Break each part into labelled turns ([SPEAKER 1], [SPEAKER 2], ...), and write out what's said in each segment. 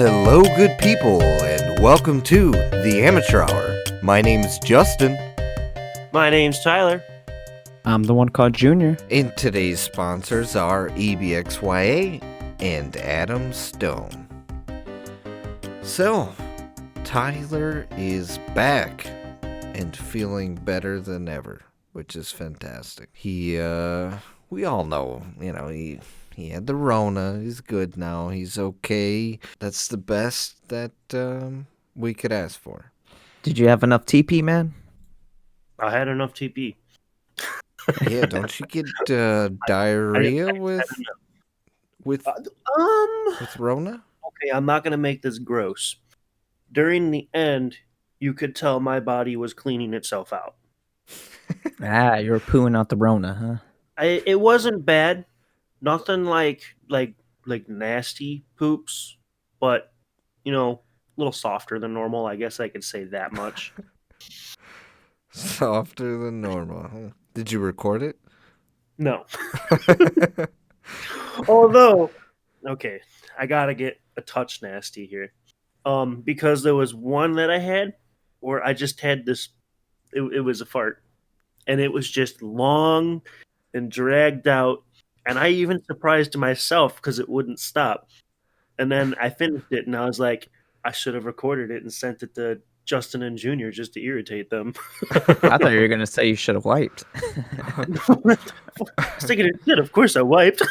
[SPEAKER 1] Hello, good people, and welcome to the Amateur Hour. My name's Justin,
[SPEAKER 2] My name's Tyler.
[SPEAKER 3] I'm the one called Junior.
[SPEAKER 1] and today's sponsors are EBXYA and Adam Stone. So, Tyler is back and feeling better than ever, which is fantastic. We all know, he had the Rona. He's good now. He's okay. That's the best that we could ask for.
[SPEAKER 3] Did you have enough TP, man?
[SPEAKER 2] I had enough TP.
[SPEAKER 1] Yeah, don't you get diarrhea with Rona?
[SPEAKER 2] Okay, I'm not gonna make this gross. During the end, you could tell my body was cleaning itself out.
[SPEAKER 3] You were pooing out the Rona, huh?
[SPEAKER 2] It wasn't bad, nothing like nasty poops, but a little softer than normal. I guess I could say that much.
[SPEAKER 1] Softer than normal. Huh? Did you record it?
[SPEAKER 2] No. Although, okay, I gotta get a touch nasty here. Because there was one that I had where I just had this. It was a fart, and it was just long and dragged out, and I even surprised myself because it wouldn't stop. And then I finished it, and I was like, I should have recorded it and sent it to Justin and Junior just to irritate them.
[SPEAKER 3] I thought you were gonna say you should have wiped.
[SPEAKER 2] I was thinking it did. Of course, I wiped.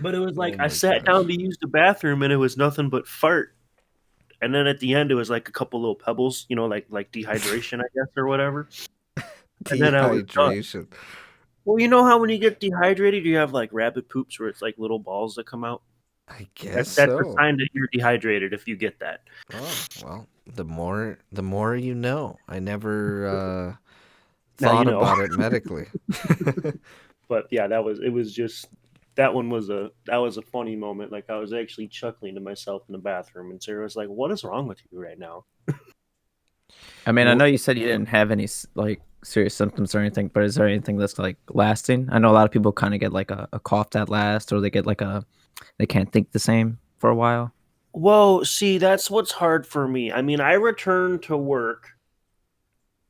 [SPEAKER 2] But it was like I sat down to use the bathroom, and it was nothing but fart. And then at the end, it was like a couple little pebbles, like dehydration, I guess, or whatever. And then I was done.
[SPEAKER 1] Dehydration.
[SPEAKER 2] Well, you know how when you get dehydrated, you have like rabbit poops where it's like little balls that come out?
[SPEAKER 1] I guess
[SPEAKER 2] That's
[SPEAKER 1] so.
[SPEAKER 2] a sign that you're dehydrated if you get that.
[SPEAKER 1] Oh, well, the more you know. I never
[SPEAKER 2] Now
[SPEAKER 1] thought
[SPEAKER 2] you know.
[SPEAKER 1] about it medically.
[SPEAKER 2] But yeah, that was a funny moment. Like I was actually chuckling to myself in the bathroom, and Sarah was like, "What is wrong with you right now?"
[SPEAKER 3] I mean, I know you said you didn't have any like serious symptoms or anything, but is there anything that's like lasting? I know a lot of people kind of get like a cough that lasts, or they get like they can't think the same for a while.
[SPEAKER 2] Well, see, that's what's hard for me. I mean, I returned to work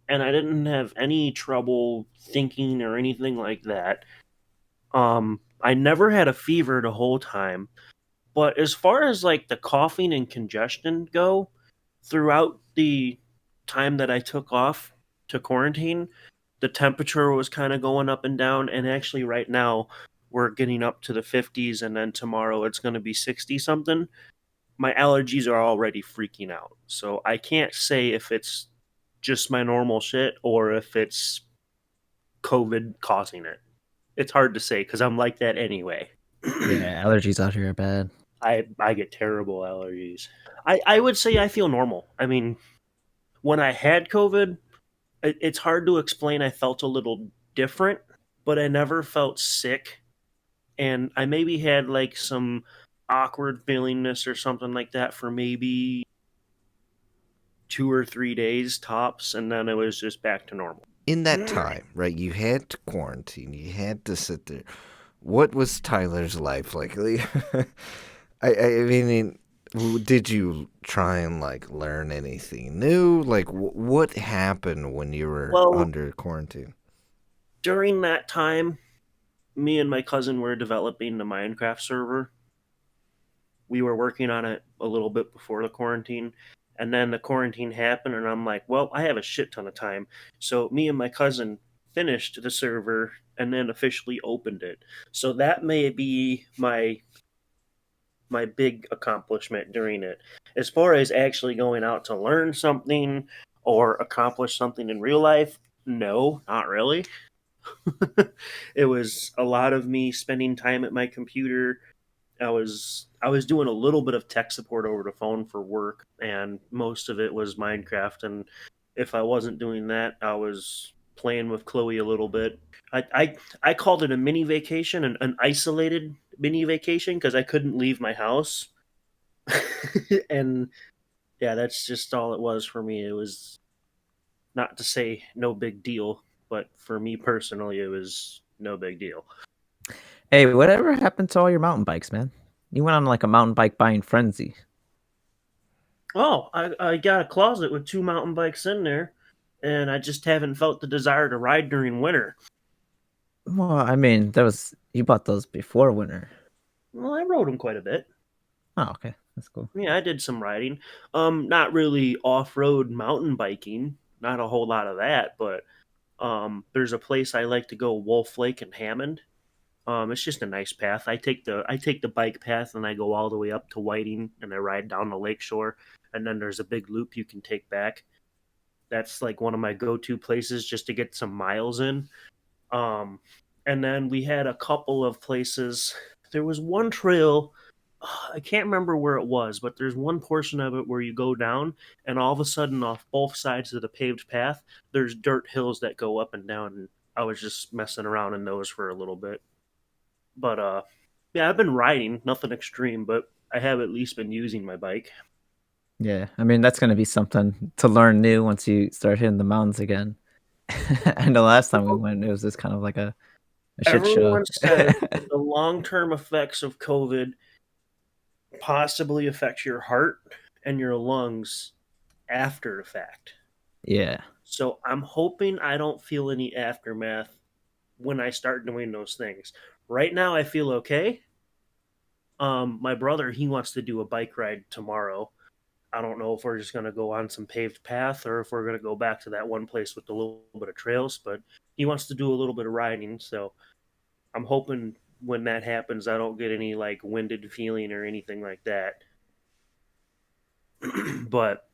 [SPEAKER 2] and I didn't have any trouble thinking or anything like that. I never had a fever the whole time. But as far as like the coughing and congestion go, throughout the time that I took off to quarantine, the temperature was kind of going up and down. And actually, right now, we're getting up to the 50s, and then tomorrow it's going to be 60 something. My allergies are already freaking out. So I can't say if it's just my normal shit or if it's COVID causing it. It's hard to say because I'm like that anyway.
[SPEAKER 3] Yeah, allergies out here are bad.
[SPEAKER 2] I get terrible allergies. I would say I feel normal. I mean, when I had COVID, it's hard to explain. I felt a little different, but I never felt sick. And I maybe had like some awkward feelingness or something like that for maybe 2 or 3 days tops, and then it was just back to normal.
[SPEAKER 1] In that time, right, you had to quarantine. You had to sit there. What was Tyler's life like? I mean, did you try and like learn anything new? Like, what happened when you were under quarantine?
[SPEAKER 2] During that time, me and my cousin were developing the Minecraft server. We were working on it a little bit before the quarantine, and then the quarantine happened, and I'm like, well, I have a shit ton of time. So me and my cousin finished the server and then officially opened it. So that may be my big accomplishment during it. As far as actually going out to learn something or accomplish something in real life, no, not really. It was a lot of me spending time at my computer. I was doing a little bit of tech support over the phone for work, and most of it was Minecraft. And if I wasn't doing that, I was playing with Chloe a little bit. I called it a mini vacation, an isolated mini vacation, because I couldn't leave my house. And yeah, that's just all it was for me. It was not to say no big deal, but for me personally, it was no big deal.
[SPEAKER 3] Hey, whatever happened to all your mountain bikes, man? You went on like a mountain bike buying frenzy.
[SPEAKER 2] Oh, I got a closet with two mountain bikes in there, and I just haven't felt the desire to ride during winter.
[SPEAKER 3] Well, I mean, that was you bought those before winter.
[SPEAKER 2] Well, I rode them quite a bit.
[SPEAKER 3] Oh, okay, that's cool.
[SPEAKER 2] Yeah, I did some riding. Not really off-road mountain biking, not a whole lot of that, but there's a place I like to go, Wolf Lake in Hammond. It's just a nice path. I take the bike path and I go all the way up to Whiting and I ride down the lake shore, and then there's a big loop you can take back. That's like one of my go-to places just to get some miles in. Um, and then we had a couple of places. There was one trail. I can't remember where it was, but there's one portion of it where you go down, and all of a sudden, off both sides of the paved path, there's dirt hills that go up and down. And I was just messing around in those for a little bit. But yeah, I've been riding, nothing extreme, but I have at least been using my bike.
[SPEAKER 3] Yeah, I mean that's gonna be something to learn new once you start hitting the mountains again. And the last time we went, it was just kind of like a shit show.
[SPEAKER 2] Everyone says that the long-term effects of COVID possibly affect your heart and your lungs after the fact.
[SPEAKER 3] Yeah.
[SPEAKER 2] So I'm hoping I don't feel any aftermath when I start doing those things. Right now I feel okay. My brother, he wants to do a bike ride tomorrow. I don't know if we're just gonna go on some paved path or if we're gonna go back to that one place with a little bit of trails, but he wants to do a little bit of riding, so I'm hoping when that happens I don't get any like winded feeling or anything like that. But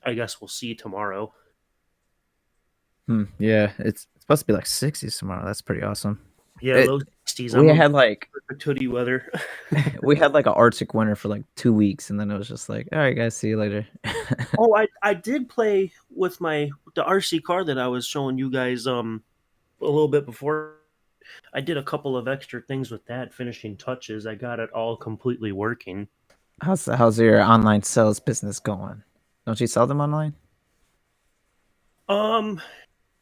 [SPEAKER 2] I guess we'll see tomorrow.
[SPEAKER 3] Yeah, it's supposed to be like 60s tomorrow. That's pretty awesome.
[SPEAKER 2] Yeah,
[SPEAKER 3] It
[SPEAKER 2] low 60s.
[SPEAKER 3] we
[SPEAKER 2] I'm a
[SPEAKER 3] had like
[SPEAKER 2] hoodie weather.
[SPEAKER 3] we had like an Arctic winter for like 2 weeks, and then it was just like, all right, guys, see you later.
[SPEAKER 2] Oh, I did play with the RC car that I was showing you guys a little bit before. I did a couple of extra things with that, finishing touches. I got it all completely working.
[SPEAKER 3] How's your online sales business going? Don't you sell them online?
[SPEAKER 2] Um,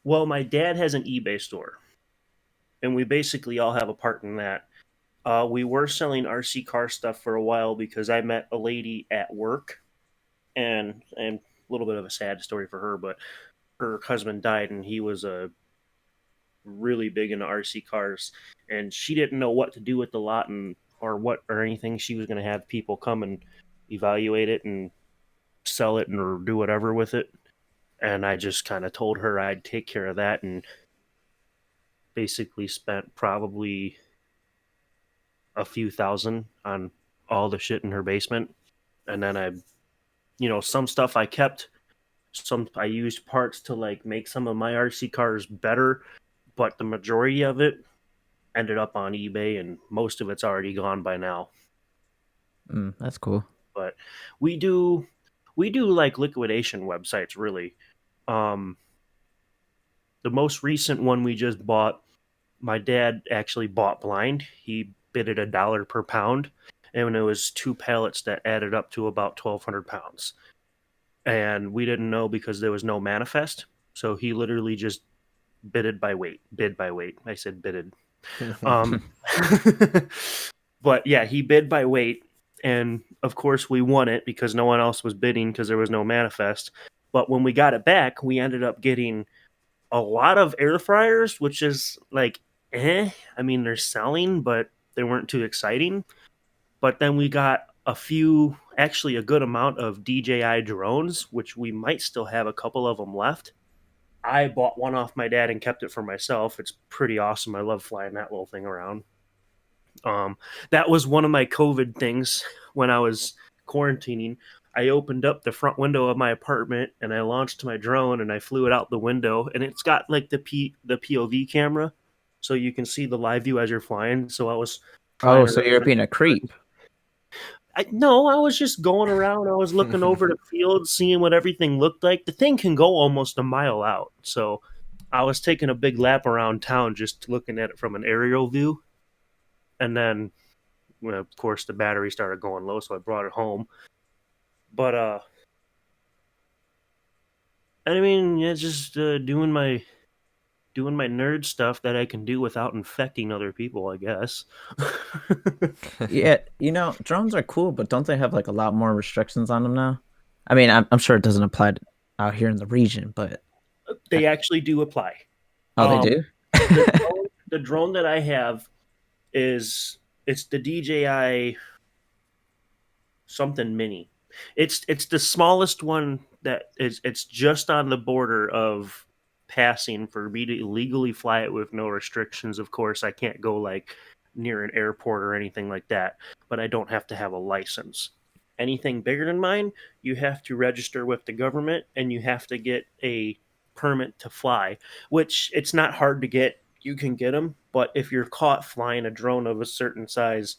[SPEAKER 2] well, my dad has an eBay store, and we basically all have a part in that. We were selling RC car stuff for a while because I met a lady at work, and a little bit of a sad story for her, but her husband died, and he was a really big into RC cars, and she didn't know what to do with the lot and or anything. She was going to have people come and evaluate it and sell it and or do whatever with it. And I just kind of told her I'd take care of that, and basically spent probably a few thousand on all the shit in her basement. And then some stuff I kept, some I used parts to like make some of my RC cars better, but the majority of it ended up on eBay, and most of it's already gone by now.
[SPEAKER 3] That's cool.
[SPEAKER 2] But we do we do like liquidation websites really. Um, the most recent one we just bought, my dad actually bought blind. He bid it $1 per pound, and it was two pallets that added up to about 1,200 pounds. And we didn't know because there was no manifest, so he literally just bidded by weight. Bid by weight. I said bidded. Um, but yeah, he bid by weight, and of course we won it because no one else was bidding because there was no manifest. But when we got it back, we ended up getting a lot of air fryers, which is like, I mean, they're selling, but they weren't too exciting. But then we got actually a good amount of DJI drones, which we might still have a couple of them left. I bought one off my dad and kept it for myself. It's pretty awesome. I love flying that little thing around. Um, that was one of my COVID things when I was quarantining. I opened up the front window of my apartment and I launched my drone and I flew it out the window, and it's got like the POV camera, so you can see the live view as you're flying. So I was
[SPEAKER 3] Oh,
[SPEAKER 2] flying
[SPEAKER 3] so
[SPEAKER 2] around.
[SPEAKER 3] you're being a creep.
[SPEAKER 2] No, I was just going around. I was looking over the field, seeing what everything looked like. The thing can go almost a mile out, so I was taking a big lap around town just looking at it from an aerial view, and then well, of course the battery started going low, so I brought it home. But I mean, yeah, just doing my doing my nerd stuff that I can do without infecting other people, I guess.
[SPEAKER 3] Yeah, drones are cool, but don't they have like a lot more restrictions on them now? I mean, I'm sure it doesn't apply out here in the region, but
[SPEAKER 2] They actually do apply.
[SPEAKER 3] oh, they
[SPEAKER 2] Um,
[SPEAKER 3] do?
[SPEAKER 2] the drone that I have is it's the DJI something mini. It's the smallest one that is. It's just on the border of passing for me to legally fly it with no restrictions. Of course, I can't go like near an airport or anything like that, but I don't have to have a license. Anything bigger than mine, you have to register with the government and you have to get a permit to fly, which it's not hard to get. You can get them, but if you're caught flying a drone of a certain size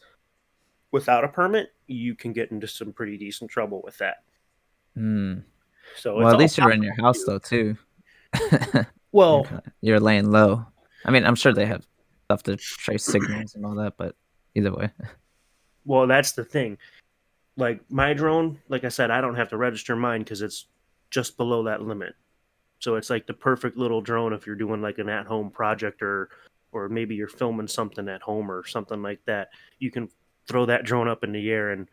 [SPEAKER 2] without a permit, you can get into some pretty decent trouble with that.
[SPEAKER 3] Hmm.
[SPEAKER 2] So
[SPEAKER 3] Well,
[SPEAKER 2] it's
[SPEAKER 3] at
[SPEAKER 2] all
[SPEAKER 3] least you're in your
[SPEAKER 2] possible
[SPEAKER 3] house
[SPEAKER 2] too.
[SPEAKER 3] though too.
[SPEAKER 2] Well,
[SPEAKER 3] You're laying low. I mean, I'm sure they have stuff to trace signals and all that, but either way.
[SPEAKER 2] well, that's the thing. Like my drone, like I said, I don't have to register mine because it's just below that limit. So it's like the perfect little drone if you're doing like an at-home project or maybe you're filming something at home or something like that. You can throw that drone up in the air and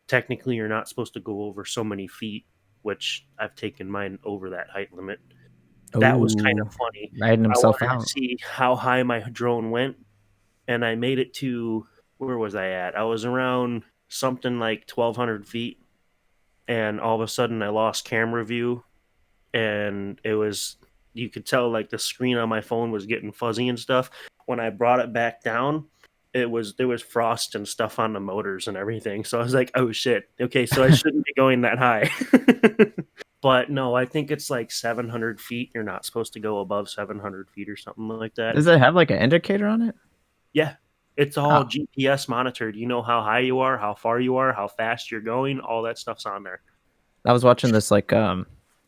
[SPEAKER 2] technically you're not supposed to go over so many feet, which I've taken mine over that height limit. That was kind of
[SPEAKER 3] Oh,
[SPEAKER 2] funny.
[SPEAKER 3] riding
[SPEAKER 2] I
[SPEAKER 3] himself
[SPEAKER 2] wanted to
[SPEAKER 3] out.
[SPEAKER 2] see how high my drone went, and I made it to where was I at? I was around something like 1,200 feet, and all of a sudden I lost camera view, and it was you could tell like the screen on my phone was getting fuzzy and stuff. When I brought it back down, it was there was frost and stuff on the motors and everything. So I was like, oh shit. Okay, so I shouldn't be going that high. But no, I think it's like 700 feet. You're not supposed to go above 700 feet or something like that.
[SPEAKER 3] Does it have like an indicator on it?
[SPEAKER 2] Yeah, it's all
[SPEAKER 3] Oh,
[SPEAKER 2] GPS monitored. You know how high you are, how far you are, how fast you're going. All that stuff's on there.
[SPEAKER 3] I was watching this like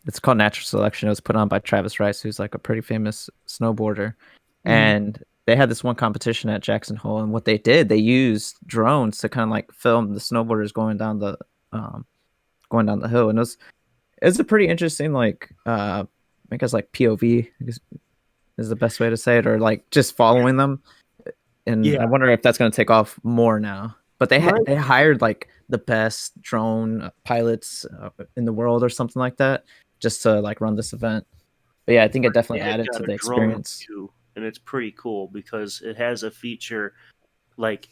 [SPEAKER 3] it's called Natural Selection. It was put on by Travis Rice, who's like a pretty famous snowboarder.
[SPEAKER 2] Mm-hmm.
[SPEAKER 3] And they had this one competition at Jackson Hole, and what they did, they used drones to kind of like film the snowboarders um going down the hill. And it was a pretty interesting like I guess like POV is the best way to say it, or like just following them. And I
[SPEAKER 2] Yeah,
[SPEAKER 3] wonder if that's going to take off more now. But
[SPEAKER 2] my
[SPEAKER 3] they hired like the best drone pilots in the world or something like that just to like run this event. But yeah, I think it definitely
[SPEAKER 2] dad
[SPEAKER 3] added
[SPEAKER 2] got
[SPEAKER 3] to
[SPEAKER 2] a
[SPEAKER 3] the
[SPEAKER 2] drone
[SPEAKER 3] experience.
[SPEAKER 2] too, and it's pretty cool because it has a feature like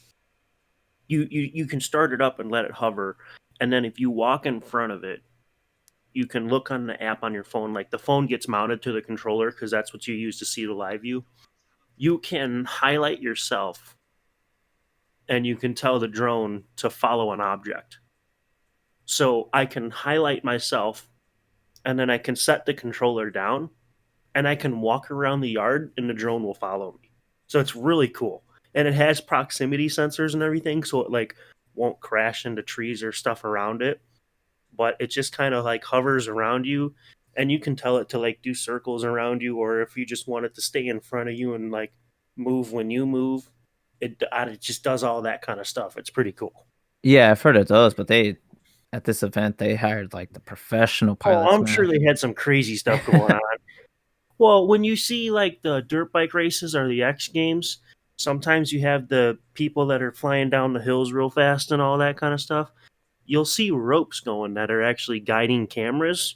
[SPEAKER 2] you can start it up and let it hover, and then if you walk in front of it, you can look on the app on your phone. Like the phone gets mounted to the controller because that's what you use to see the live view. You can highlight yourself, and you can tell the drone to follow an object. So I can highlight myself, and then I can set the controller down, and I can walk around the yard, and the drone will follow me. So it's really cool, and it has proximity sensors and everything, so it like won't crash into trees or stuff around it. But it just kind of like hovers around you, and you can tell it to like do circles around you, or if you just want it to stay in front of you and like move when you move. It just does all that kind of stuff. It's pretty cool.
[SPEAKER 3] Yeah, I've heard of those, but they at this event they hired like the professional
[SPEAKER 2] Oh,
[SPEAKER 3] pilots,
[SPEAKER 2] I'm sure
[SPEAKER 3] man.
[SPEAKER 2] they had some crazy stuff going on. Well, when you see like the dirt bike races or the X Games, sometimes you have the people that are flying down the hills real fast and all that kind of stuff. You'll see ropes going that are actually guiding cameras.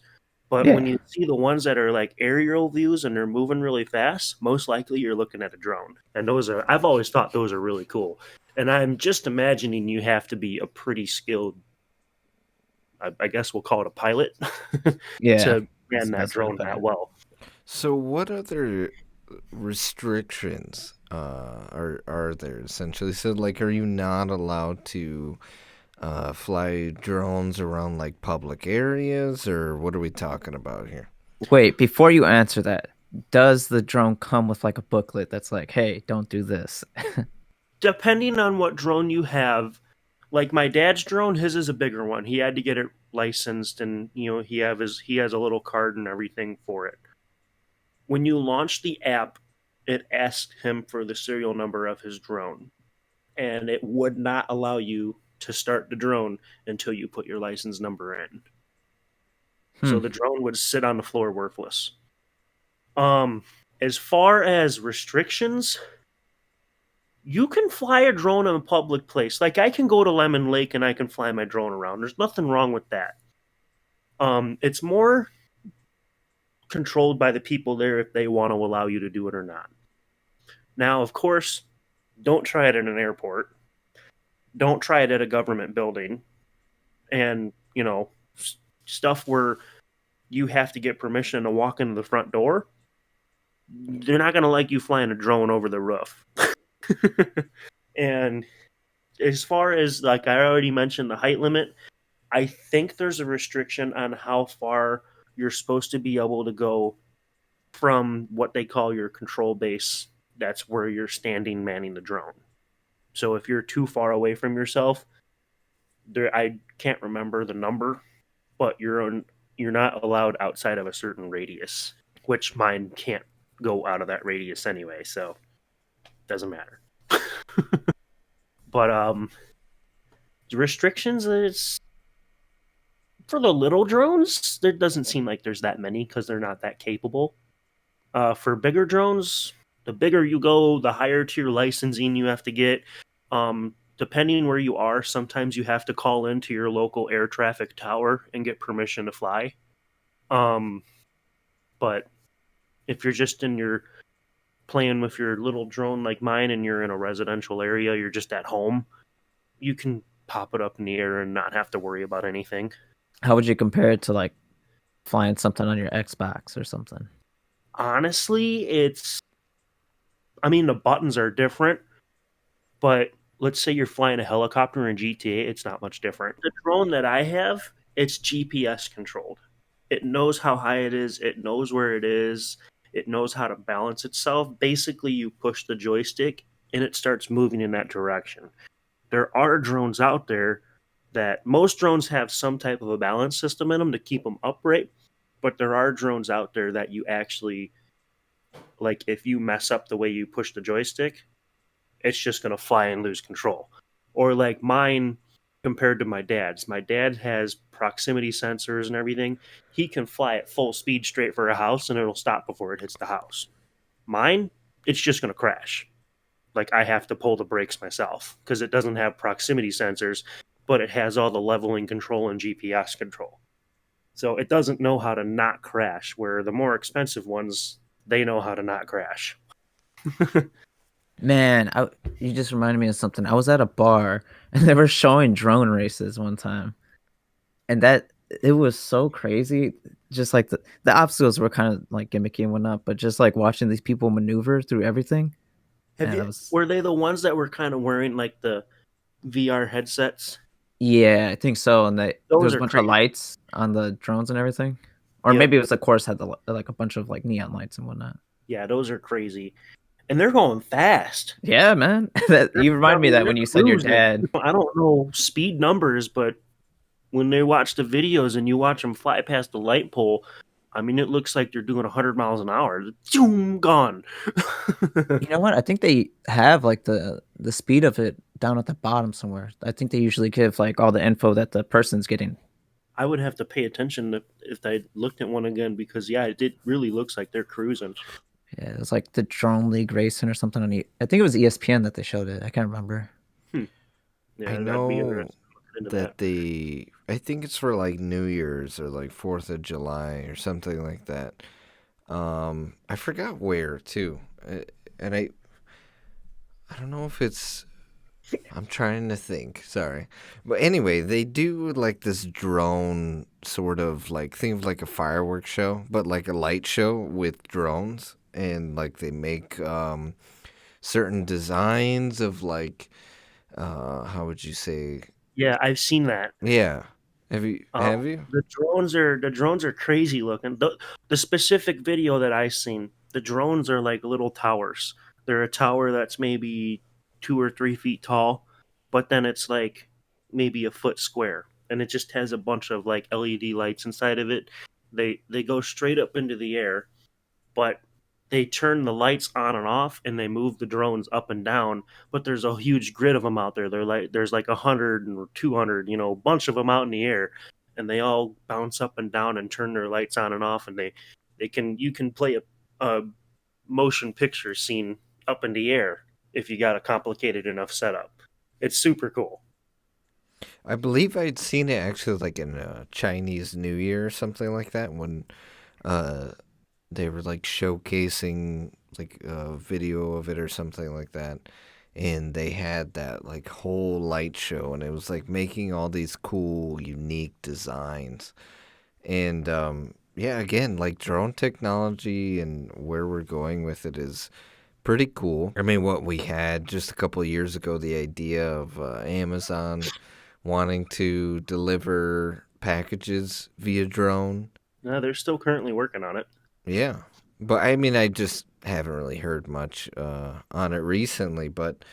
[SPEAKER 2] But when
[SPEAKER 3] Yeah.
[SPEAKER 2] you see the ones that are like aerial views and they're moving really fast, most likely you're looking at a drone. And those are, I've always thought those are really cool. And I'm just imagining you have to be a pretty skilled, I guess we'll call it a pilot,
[SPEAKER 3] Yeah.
[SPEAKER 2] to
[SPEAKER 3] That's
[SPEAKER 2] man
[SPEAKER 3] the
[SPEAKER 2] that
[SPEAKER 3] best way to
[SPEAKER 2] drone
[SPEAKER 3] put
[SPEAKER 2] that
[SPEAKER 3] it.
[SPEAKER 2] well.
[SPEAKER 1] So, what other restrictions are there essentially? So, like, are you not allowed to fly drones around like public areas, or what are we talking about here?
[SPEAKER 3] Wait, before you answer that, does the drone come with like a booklet that's like, "Hey, don't do this"?
[SPEAKER 2] Depending on what drone you have, like my dad's drone, his is a bigger one. He had to get it licensed, and he has a little card and everything for it. When you launch the app, it asks him for the serial number of his drone, and it would not allow you to start the drone until you put your license number in.
[SPEAKER 3] Hmm.
[SPEAKER 2] So the drone would sit on the floor worthless. Um, As far as restrictions, you can fly a drone in a public place. Like I can go to Lemon Lake and I can fly my drone around. There's nothing wrong with that. It's more controlled by the people there if they want to allow you to do it or not. Now, of course, don't try it in an airport. Don't try it at a government building. And, stuff where you have to get permission to walk into the front door. They're not going to like you flying a drone over the roof. And as far as, like I already mentioned, the height limit, I think there's a restriction on how far you're supposed to be able to go from what they call your control base. That's where you're standing manning the drone. So if you're too far away from yourself, I can't remember the number, but you're not allowed outside of a certain radius, which mine can't go out of that radius anyway, so it doesn't matter. But the restrictions, it's for the little drones. There doesn't seem like there's that many because they're not that capable. For bigger drones, the bigger you go, the higher tier licensing you have to get. Depending where you are, sometimes you have to call into your local air traffic tower and get permission to fly. But if you're just in your playing with your little drone like mine and you're in a residential area, you're just at home, you can pop it up in the air and not have to worry about anything.
[SPEAKER 3] How would you compare it to like flying something on your Xbox or something?
[SPEAKER 2] Honestly, the buttons are different, but let's say you're flying a helicopter in GTA, it's not much different. The drone that I have, it's GPS controlled. It knows how high it is, it knows where it is, it knows how to balance itself. Basically, you push the joystick and it starts moving in that direction. There are drones out there that most drones have some type of a balance system in them to keep them upright, but there are drones out there that you actually, like, if you mess up the way you push the joystick, it's just going to fly and lose control. Or like mine compared to my dad's. My dad has proximity sensors and everything. He can fly at full speed straight for a house and it'll stop before it hits the house. Mine, it's just going to crash. Like I have to pull the brakes myself because it doesn't have proximity sensors, but it has all the leveling control and GPS control. So it doesn't know how to not crash, where the more expensive ones, they know how to not crash.
[SPEAKER 3] Man, you just reminded me of something. I was at a bar and they were showing drone races one time, and it was so crazy. Just like the obstacles were kind of like gimmicky and whatnot, but just like watching these people maneuver through everything. Man, that was
[SPEAKER 2] Were they the ones that were kind of wearing like the VR headsets?
[SPEAKER 3] yeah, I think so. And there
[SPEAKER 2] Those
[SPEAKER 3] was a
[SPEAKER 2] are
[SPEAKER 3] bunch of
[SPEAKER 2] crazy.
[SPEAKER 3] lights on the drones and everything, or
[SPEAKER 2] Yep.
[SPEAKER 3] maybe it was the course had like a bunch of like neon lights and whatnot.
[SPEAKER 2] Yeah, those are crazy. And they're going fast.
[SPEAKER 3] Yeah, man. You
[SPEAKER 2] I
[SPEAKER 3] reminded me of
[SPEAKER 2] mean,
[SPEAKER 3] that
[SPEAKER 2] they're
[SPEAKER 3] when you said your
[SPEAKER 2] cruising.
[SPEAKER 3] dad.
[SPEAKER 2] I don't know speed numbers, but when they watch the videos and you watch them fly past the light pole, I mean, it looks like they're doing 100 miles an hour. Zoom, gone.
[SPEAKER 3] You know what? I think they have like the speed of it down at the bottom somewhere. I think they usually give like all the info that the person's getting.
[SPEAKER 2] I would have to pay attention if I looked at one again because, yeah, it really looks like they're cruising.
[SPEAKER 3] Yeah, it was like the Drone League racing or something on I think it was ESPN that they showed it. I can't remember.
[SPEAKER 2] Hmm.
[SPEAKER 1] I
[SPEAKER 2] Yeah, that'd be
[SPEAKER 1] know
[SPEAKER 2] interesting looking into
[SPEAKER 1] that
[SPEAKER 2] that.
[SPEAKER 1] I think it's for like New Year's or like 4th of July or something like that. I forgot where too. And I don't know if it's I'm trying to think. Sorry. But anyway, they do like this drone sort of like think of like a fireworks show, but like a light show with drones and like they make certain designs of like how would you say?
[SPEAKER 2] Yeah, I've seen that.
[SPEAKER 1] Yeah.
[SPEAKER 2] Um,
[SPEAKER 1] Have you?
[SPEAKER 2] the drones are crazy looking. The specific video that I seen, the drones are like little towers. They're a tower that's maybe 2 or 3 feet tall, but then it's like maybe a foot square, and it just has a bunch of like LED lights inside of it. They go straight up into the air, but they turn the lights on and off and they move the drones up and down, but there's a huge grid of them out there. There's like 100 or 200, a bunch of them out in the air, and they all bounce up and down and turn their lights on and off, and you can play a motion picture scene up in the air if you got a complicated enough setup. It's super cool.
[SPEAKER 1] I believe I'd seen it actually like in Chinese New Year or something like that when uh, they were like showcasing like a video of it or something like that. And they had that like whole light show, and it was like making all these cool, unique designs. And yeah, again, like drone technology and where we're going with it is pretty cool. I mean, what we had just a couple of years ago, the idea of Amazon wanting to deliver packages via drone.
[SPEAKER 2] No, they're still currently working on it.
[SPEAKER 1] Yeah. But I mean, I just haven't really heard much on it recently. But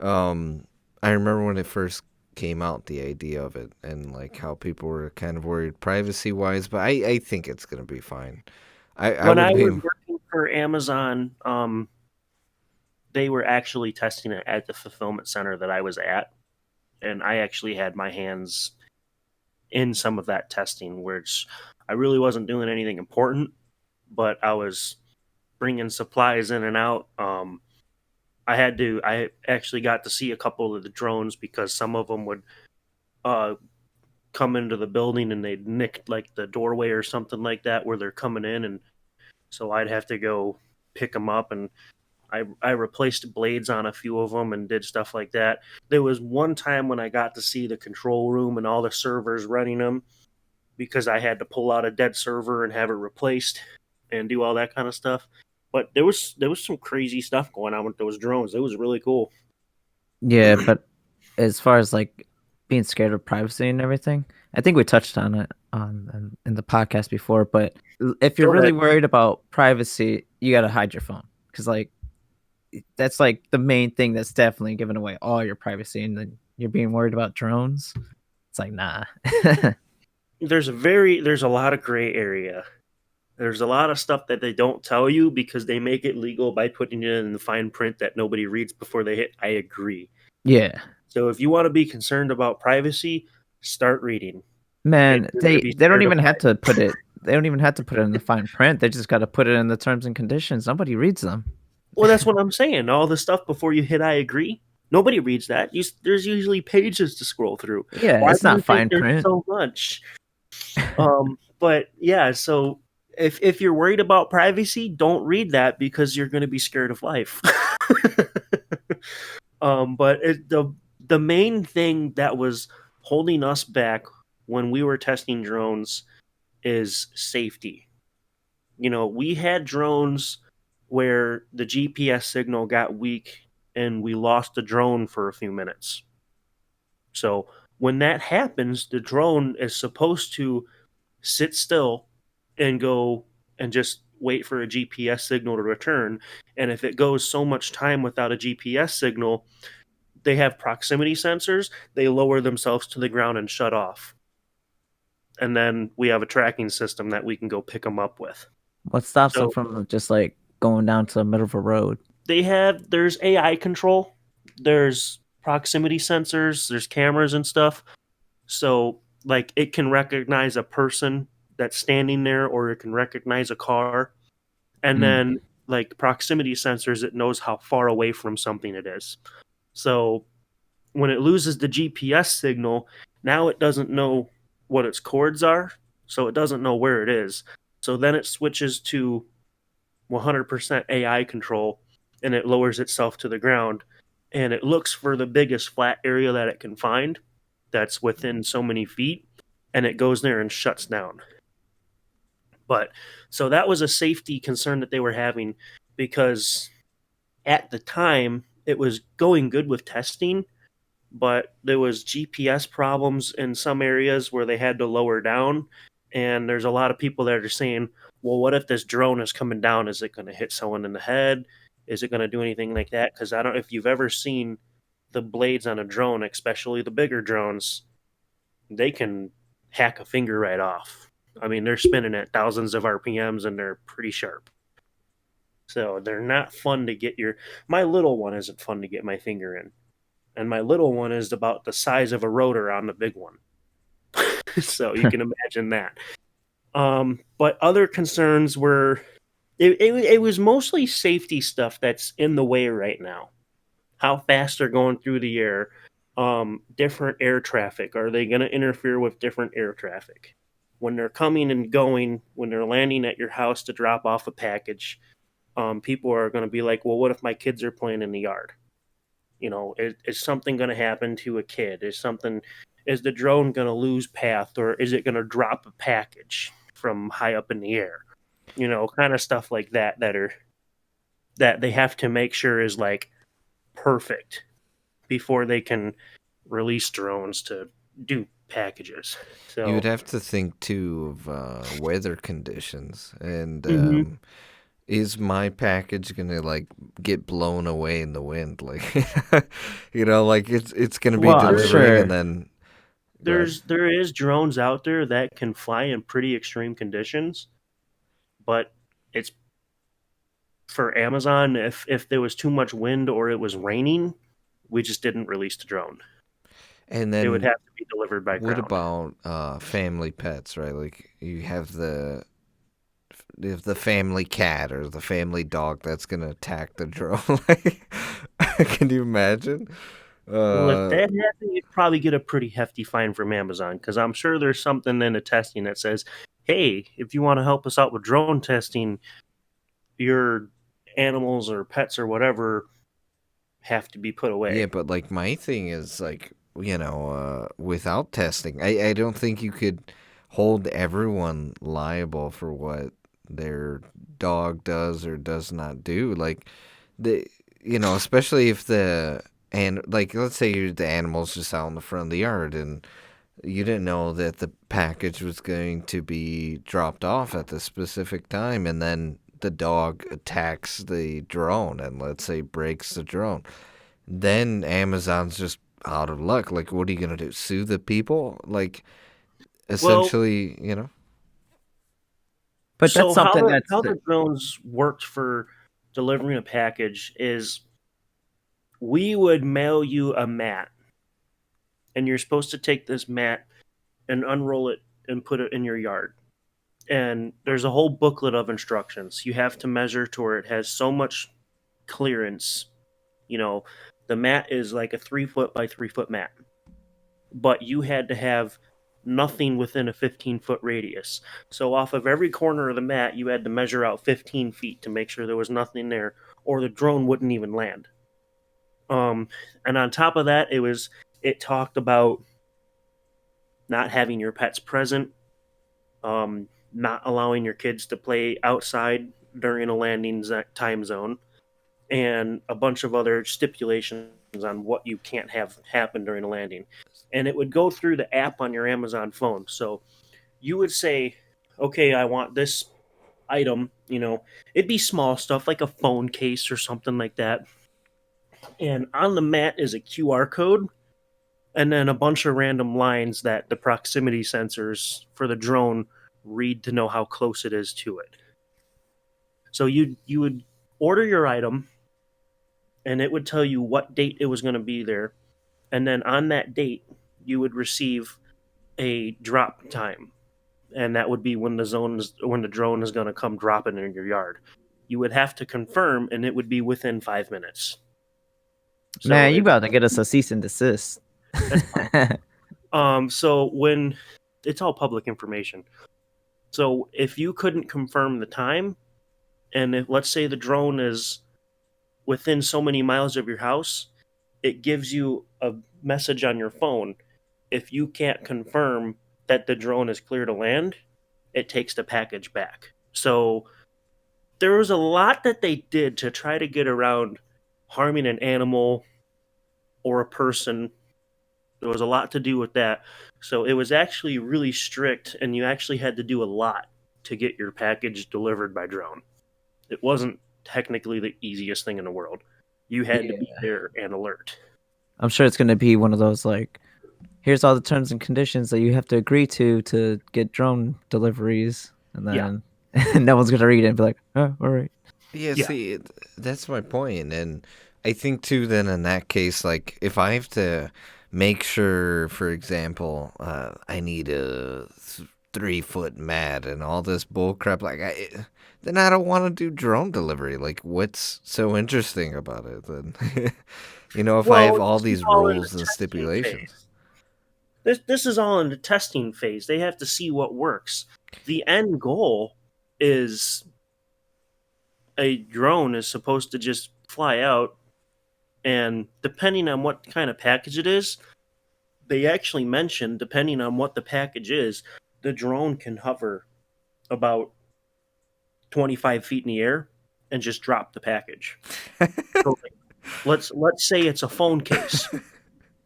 [SPEAKER 1] I remember when it first came out, the idea of it, and like how people were kind of worried privacy wise. But I think it's going to be fine. I
[SPEAKER 2] When
[SPEAKER 1] would
[SPEAKER 2] I
[SPEAKER 1] be.
[SPEAKER 2] was working for Amazon, they were actually testing it at the fulfillment center that I was at, and I actually had my hands in some of that testing, which I really wasn't doing anything important, but I was bringing supplies in and out. I actually got to see a couple of the drones because some of them would uh, come into the building and they'd nick like the doorway or something like that where they're coming in, and so I'd have to go pick them up, and I replaced blades on a few of them and did stuff like that. There was one time when I got to see the control room and all the servers running them because I had to pull out a dead server and have it replaced and do all that kind of stuff. But there was some crazy stuff going on with those drones. It was really cool.
[SPEAKER 3] Yeah, but as far as like being scared of privacy and everything, I think we touched on it in the podcast before. But if you're
[SPEAKER 2] Go
[SPEAKER 3] really
[SPEAKER 2] ahead.
[SPEAKER 3] worried about privacy, you gotta hide your phone because like that's like the main thing that's definitely giving away all your privacy. And then you're being worried about drones. It's like nah.
[SPEAKER 2] There's a lot of gray area. There's a lot of stuff that they don't tell you because they make it legal by putting it in the fine print that nobody reads before they hit I agree.
[SPEAKER 3] Yeah.
[SPEAKER 2] So if you want to be concerned about privacy, start reading. And
[SPEAKER 3] Man,
[SPEAKER 2] you're going to
[SPEAKER 3] they
[SPEAKER 2] be
[SPEAKER 3] they don't
[SPEAKER 2] scared of
[SPEAKER 3] even have to put
[SPEAKER 2] privacy.
[SPEAKER 3] it. They don't even have to put it in the fine print. They just got to put it in the terms and conditions. Nobody reads them.
[SPEAKER 2] Well, that's what I'm saying. All the stuff before you hit I agree, nobody reads that. There's usually pages to scroll through.
[SPEAKER 3] Yeah,
[SPEAKER 2] Why
[SPEAKER 3] it's
[SPEAKER 2] do you
[SPEAKER 3] not
[SPEAKER 2] think
[SPEAKER 3] fine
[SPEAKER 2] there's
[SPEAKER 3] print.
[SPEAKER 2] so much? But yeah, so if you're worried about privacy, don't read that because you're going to be scared of life. But the main thing that was holding us back when we were testing drones is safety. You know, we had drones where the GPS signal got weak and we lost the drone for a few minutes. So when that happens, the drone is supposed to sit still and go and just wait for a GPS signal to return. And if it goes so much time without a GPS signal, they have proximity sensors, they lower themselves to the ground and shut off. And then we have a tracking system that we can go pick them up with.
[SPEAKER 3] What stops them
[SPEAKER 2] So
[SPEAKER 3] from just like going down to the middle of a road?
[SPEAKER 2] there's AI control, there's proximity sensors, there's cameras and stuff. So like it can recognize a person that's standing there or it can recognize a car, and
[SPEAKER 3] Mm.
[SPEAKER 2] then like proximity sensors, it knows how far away from something it is. So when it loses the GPS signal, now it doesn't know what its chords are, so it doesn't know where it is. So then it switches to 100% AI control and it lowers itself to the ground and it looks for the biggest flat area that it can find that's within so many feet, and it goes there and shuts down. But so that was a safety concern that they were having because at the time it was going good with testing, but there was GPS problems in some areas where they had to lower down, and there's a lot of people that are saying, well, what if this drone is coming down? Is it going to hit someone in the head? Is it going to do anything like that? Because I don't know if you've ever seen the blades on a drone, especially the bigger drones, they can hack a finger right off. I mean, they're spinning at thousands of RPMs and they're pretty sharp. So they're not fun to get your. My little one isn't fun to get my finger in. And my little one is about the size of a rotor on the big one. So you can imagine that. But other concerns were It was mostly safety stuff that's in the way right now. How fast they're going through the air, different air traffic. Are they going to interfere with different air traffic? When they're coming and going, when they're landing at your house to drop off a package, people are going to be like, well, what if my kids are playing in the yard? Is something going to happen to a kid? Is the drone going to lose path, or is it going to drop a package from high up in the air? Kind of stuff like that they have to make sure is like perfect before they can release drones to do packages.
[SPEAKER 1] You would
[SPEAKER 2] So,
[SPEAKER 1] have to think too of weather conditions and
[SPEAKER 2] mhm.
[SPEAKER 1] is my package gonna like get blown away in the wind? Like, like it's gonna be
[SPEAKER 3] Well, I'm
[SPEAKER 1] delivering and
[SPEAKER 3] sure.
[SPEAKER 1] then go ahead.
[SPEAKER 2] There is drones out there that can fly in pretty extreme conditions, but it's for Amazon. If there was too much wind or it was raining, we just didn't release the drone.
[SPEAKER 1] And
[SPEAKER 2] It would
[SPEAKER 1] then
[SPEAKER 2] have to be delivered by
[SPEAKER 1] what
[SPEAKER 2] ground.
[SPEAKER 1] about family pets, right? Like you have the family cat or the family dog that's gonna attack the drone. Like, can you imagine?
[SPEAKER 2] Well, if
[SPEAKER 1] Uh,
[SPEAKER 2] that happened, you'd probably get a pretty hefty fine from Amazon because I'm sure there's something in the testing that says, "Hey, if you want to help us out with drone testing, your animals or pets or whatever have to be put
[SPEAKER 1] yeah,
[SPEAKER 2] away."
[SPEAKER 1] but like my thing is like without testing, I don't think you could hold everyone liable for what their dog does or does not do. Like the especially if and like let's say the animal's just out in the front of the yard and you didn't know that the package was going to be dropped off at the specific time and then the dog attacks the drone and let's say breaks the drone, then Amazon's just out of luck. Like, what are you gonna do? Sue the people? Like,
[SPEAKER 2] Well,
[SPEAKER 1] essentially,
[SPEAKER 3] But that's
[SPEAKER 2] so
[SPEAKER 3] something that's
[SPEAKER 2] how the drones worked for delivering a package is we would mail you a mat, and you're supposed to take this mat and unroll it and put it in your yard. And there's a whole booklet of instructions. You have to measure to where it has so much clearance. You know, the mat is like a 3 foot by 3 foot mat, but you had to have nothing within a 15-foot radius. So off of every corner of the mat, you had to measure out 15 feet to make sure there was nothing there, or the drone wouldn't even land. Um, and on top of that, it talked about not having your pets present, not allowing your kids to play outside during a landing time zone, and a bunch of other stipulations on what you can't have happen during a landing. And it would go through the app on your Amazon phone. So you would say, okay, I want this item, it'd be small stuff like a phone case or something like that. And on the mat is a QR code and then a bunch of random lines that the proximity sensors for the drone read to know how close it is to it. So you would order your item and it would tell you what date it was going to be there, and then on that date you would receive a drop time, and that would be when the drone is going to come drop it in your yard. You would have to confirm, and it would be within 5 minutes. So
[SPEAKER 3] man, you about to get us a cease and desist.
[SPEAKER 2] that's so when it's all public information. So if you couldn't confirm the time, and if let's say the drone is within so many miles of your house, it gives you a message on your phone. If you can't confirm that the drone is clear to land, it takes the package back. So there was a lot that they did to try to get around harming an animal or a person. There was a lot to do with that. So it was actually really strict, and you actually had to do a lot to get your package delivered by drone. It wasn't technically the easiest thing in the world. You had to
[SPEAKER 3] Yeah.
[SPEAKER 2] be there and alert.
[SPEAKER 3] I'm sure it's gonna be one of those like, here's all the terms and conditions that you have to agree to get drone deliveries, and
[SPEAKER 2] Yeah,
[SPEAKER 3] then no one's gonna read it and be like, oh, all right.
[SPEAKER 1] yeah.
[SPEAKER 2] yeah.
[SPEAKER 1] See, that's my point, and I think too. Then in that case, like if I have to make sure, for example, I need a 3 foot, 3 foot, 3 foot mat. Like, let's say it's 3 foot, 3 foot, 3 foot mat. I need a 3 foot, 3 foot, 3 foot mat. Like, if I have to make sure, for example, I need a 3-foot mat and all this bull crap. Like, then I don't want to do drone delivery. Like, what's so interesting about it? Then, if I have
[SPEAKER 2] Well,
[SPEAKER 1] all
[SPEAKER 2] this is
[SPEAKER 1] these
[SPEAKER 2] all in the
[SPEAKER 1] rules and
[SPEAKER 2] testing
[SPEAKER 1] stipulations.
[SPEAKER 2] phase. This is all in the testing phase. They have to see what works. The end goal is a drone is supposed to just fly out, and depending on what kind of package it is, they actually mention, depending on what the package is, the drone can hover about 25 feet in the air and just drop the package. So let's say it's a phone case.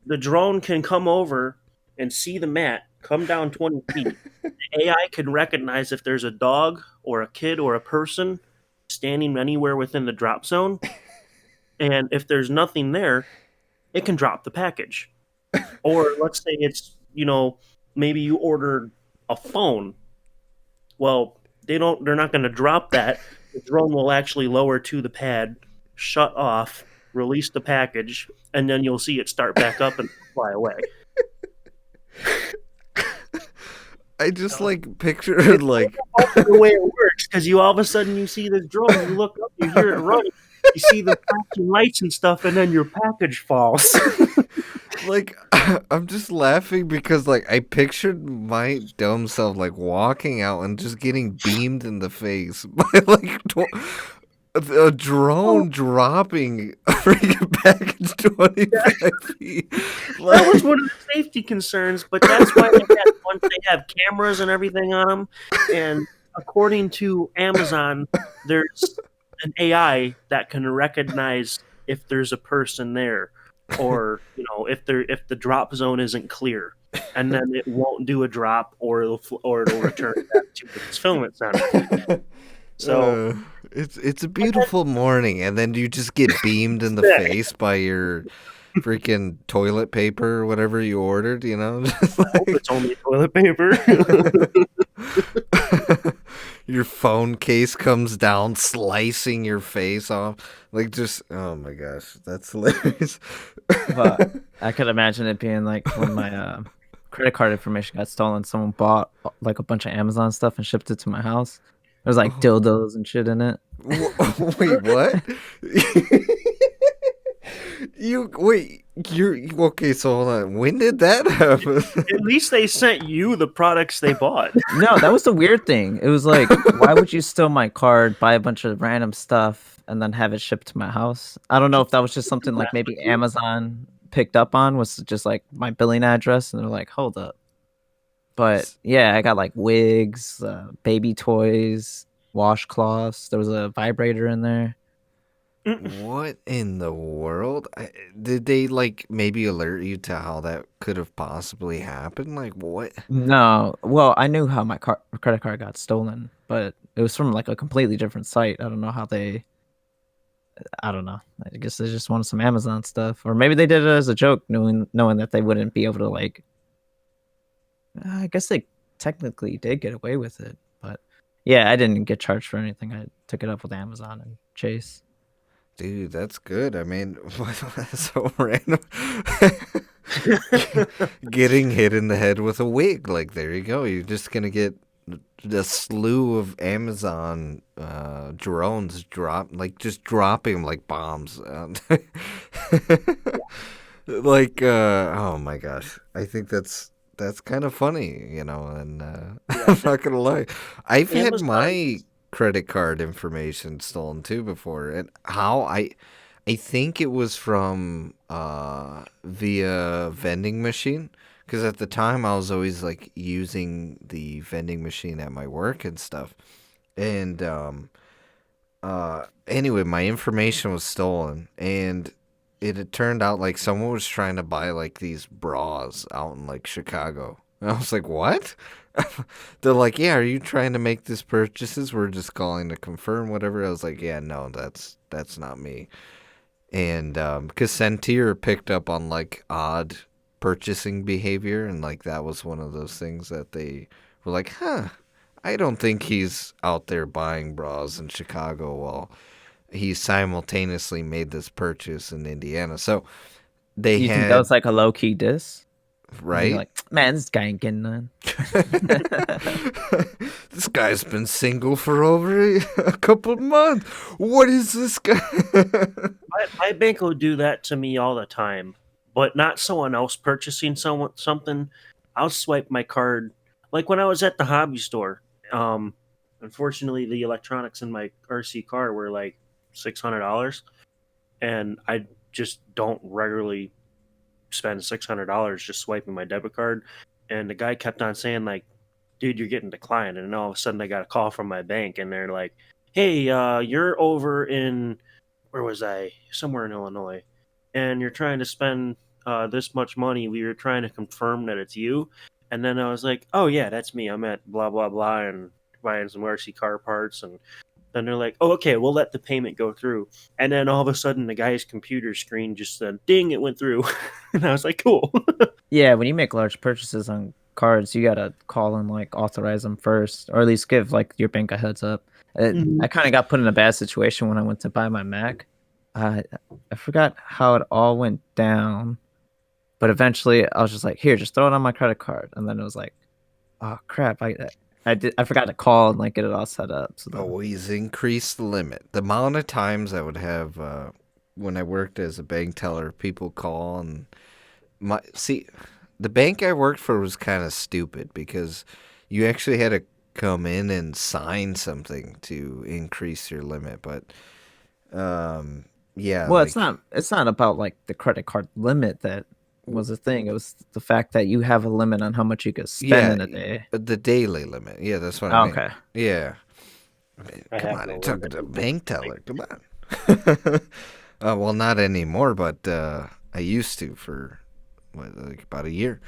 [SPEAKER 2] The drone can come over and see the mat, come down 20 feet. The AI can recognize if there's a dog or a kid or a person standing anywhere within the drop zone. And if there's nothing there, it can drop the package. Or let's say it's, maybe you ordered a phone. Well, they're not going to drop that. The drone will actually lower to the pad, shut off, release the package, and then you'll see it start back up and fly away.
[SPEAKER 1] I just pictured like
[SPEAKER 2] The way it works, because you all of a sudden you see this drone, you look up, you hear it running, you see the flashing lights and stuff, and then your package falls.
[SPEAKER 1] like I'm just laughing because like I pictured my dumb self like walking out and just getting beamed in the face by like a drone dropping a freaking package 25 feet.
[SPEAKER 2] That was one of the safety concerns, but that's why once they have cameras and everything on them, and according to Amazon, there's an AI that can recognize if there's a person there, or if the drop zone isn't clear, and then it won't do a drop, or it'll return back to its fulfillment center. So
[SPEAKER 1] it's a beautiful morning, and then you just get beamed in the face by your freaking toilet paper or whatever you ordered. Just
[SPEAKER 2] I hope it's only toilet paper.
[SPEAKER 1] Your phone case comes down, slicing your face off. Like, just, oh my gosh, that's hilarious.
[SPEAKER 3] But I could imagine it being like when my credit card information got stolen. Someone bought like a bunch of Amazon stuff and shipped it to my house. There's like dildos and shit in it.
[SPEAKER 1] Wait, what? You're okay. So hold on. When did that happen?
[SPEAKER 2] At least they sent you the products they bought.
[SPEAKER 3] No, that was the weird thing. It was like, why would you steal my card, buy a bunch of random stuff, and then have it shipped to my house? I don't know if that was just something like maybe Amazon picked up on, was just like my billing address, and they're like, hold up. But yeah, I got like wigs, baby toys, washcloths. There was a vibrator in there.
[SPEAKER 1] What in the world? Did they like maybe alert you to how that could have possibly happened? Like what?
[SPEAKER 3] No, well, I knew how my credit card got stolen, but it was from like a completely different site. I don't know how they. I don't know. I guess they just wanted some Amazon stuff, or maybe they did it as a joke, knowing that they wouldn't be able to like. I guess they technically did get away with it, but yeah, I didn't get charged for anything. I took it up with Amazon and Chase.
[SPEAKER 1] Dude, that's good. I mean, that's so random. Getting hit in the head with a wig. Like, there you go. You're just going to get a slew of Amazon drones just dropping like bombs. Like, oh my gosh. I think that's kind of funny, and I'm not going to lie. I've had my credit card information stolen too before, and how I think it was from via vending machine, because at the time I was always like using the vending machine at my work and stuff, and anyway, my information was stolen, and it had turned out like someone was trying to buy like these bras out in like Chicago. And I was like, what? They're like, yeah, are you trying to make these purchases? We're just calling to confirm whatever. I was like, yeah, no, that's not me. And because Sentier picked up on like odd purchasing behavior, and like that was one of those things that they were like, I don't think he's out there buying bras in Chicago while he simultaneously made this purchase in Indiana. So they
[SPEAKER 3] You
[SPEAKER 1] had.
[SPEAKER 3] think that was like a low key diss? And you're
[SPEAKER 1] right?
[SPEAKER 3] like, man, this guy ain't getting none.
[SPEAKER 1] This guy's been single for over a couple of months. What is this guy?
[SPEAKER 2] My bank will do that to me all the time, but not someone else purchasing something. I'll swipe my card. Like when I was at the hobby store, unfortunately, the electronics in my RC car were like $600, and I just don't regularly spend $600 just swiping my debit card. And the guy kept on saying like, "Dude, you're getting declined." And then all of a sudden, I got a call from my bank, and they're like, "Hey, you're over in where was I? Somewhere in Illinois, and you're trying to spend this much money. We were trying to confirm that it's you." And then I was like, "Oh yeah, that's me. I'm at blah blah blah and buying some RC car parts." And then they're like, "Oh, okay, we'll let the payment go through." And then all of a sudden, the guy's computer screen just said, "Ding!" It went through, and I was like, "Cool."
[SPEAKER 3] Yeah, when you make large purchases on cards, you gotta call and like authorize them first, or at least give like your bank a heads up.
[SPEAKER 2] Mhm.
[SPEAKER 3] I kind of got put in a bad situation when I went to buy my Mac. I forgot how it all went down, but eventually I was just like, "Here, just throw it on my credit card," and then it was like, "Oh crap! I forgot to call and like get it all set up." So then,
[SPEAKER 1] Always increase the limit. The amount of times I would have when I worked as a bank teller, people call and the bank I worked for was kind of stupid because you actually had to come in and sign something to increase your limit. But yeah,
[SPEAKER 3] well,
[SPEAKER 1] like
[SPEAKER 3] it's not about like the credit card limit that was a thing. It was the fact that you have a limit on how much you could spend
[SPEAKER 1] yeah,
[SPEAKER 3] in a day.
[SPEAKER 1] the daily limit. Yeah, that's what I
[SPEAKER 3] Oh,
[SPEAKER 1] mean.
[SPEAKER 3] okay.
[SPEAKER 1] Yeah, I mean,
[SPEAKER 2] I
[SPEAKER 1] come
[SPEAKER 2] have
[SPEAKER 1] on,
[SPEAKER 2] no
[SPEAKER 1] you're talking
[SPEAKER 2] limit.
[SPEAKER 1] to a bank teller. Come on. Well, not anymore, but I used to for like about a year.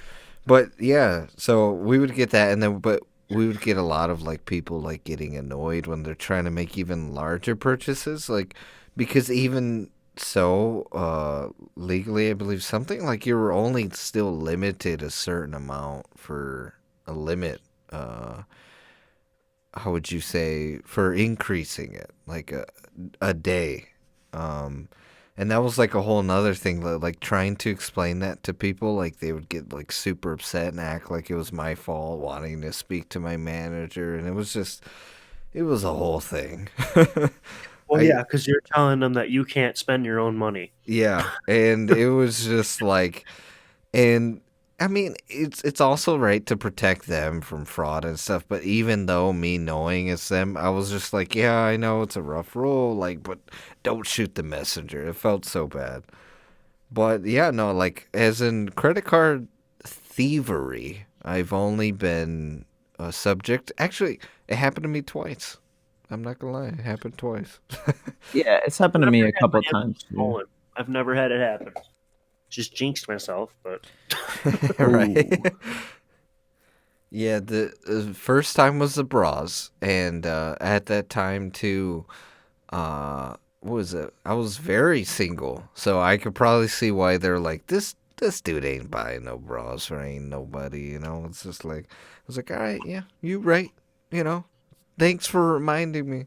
[SPEAKER 1] But yeah, so we would get that, and then but we would get a lot of like people like getting annoyed when they're trying to make even larger purchases, like because even so, legally, I believe something like you were only still limited a certain amount for a limit. How would you say for increasing it like a day? Um, and that was like a whole nother thing, like trying to explain that to people, like they would get like super upset and act like it was my fault wanting to speak to my manager, and it was a whole thing.
[SPEAKER 2] Well,
[SPEAKER 1] I
[SPEAKER 2] yeah, because you're telling them that you can't spend your own money.
[SPEAKER 1] Yeah, and it was just like, and I mean, it's also right to protect them from fraud and stuff. But even though me knowing it's them, I was just like, yeah, I know it's a rough rule, like, but don't shoot the messenger. It felt so bad. But yeah, no, like as in credit card thievery, I've only been a subject. Actually, it happened to me twice. I'm not gonna lie, it happened twice.
[SPEAKER 3] Yeah, it's happened to
[SPEAKER 2] Never
[SPEAKER 3] me a
[SPEAKER 2] had my
[SPEAKER 3] couple
[SPEAKER 2] info
[SPEAKER 3] times too.
[SPEAKER 2] stolen. I've never had it happen. Just jinxed myself, but
[SPEAKER 1] Right. Yeah, the first time was the bras, and at that time too, what was it? I was very single, so I could probably see why they're like this dude ain't buying no bras for ain't nobody, you know. It's just like I was like, all right, yeah, you right, you know. Thanks for reminding me.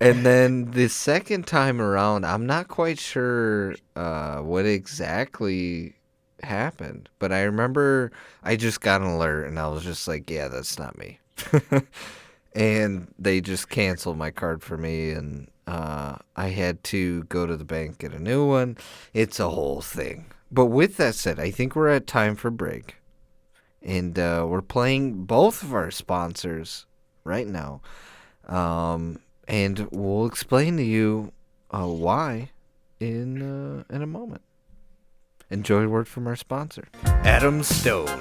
[SPEAKER 1] And then the second time around, I'm not quite sure what exactly happened, but I remember I just got an alert and I was just like, yeah, that's not me. And they just canceled my card for me, and I had to go to the bank, get a new one. It's a whole thing. But with that said, I think we're at time for break. And we're playing both of our sponsors right now. And we'll explain to you why in a moment. Enjoy a word from our sponsor. Adam Stone,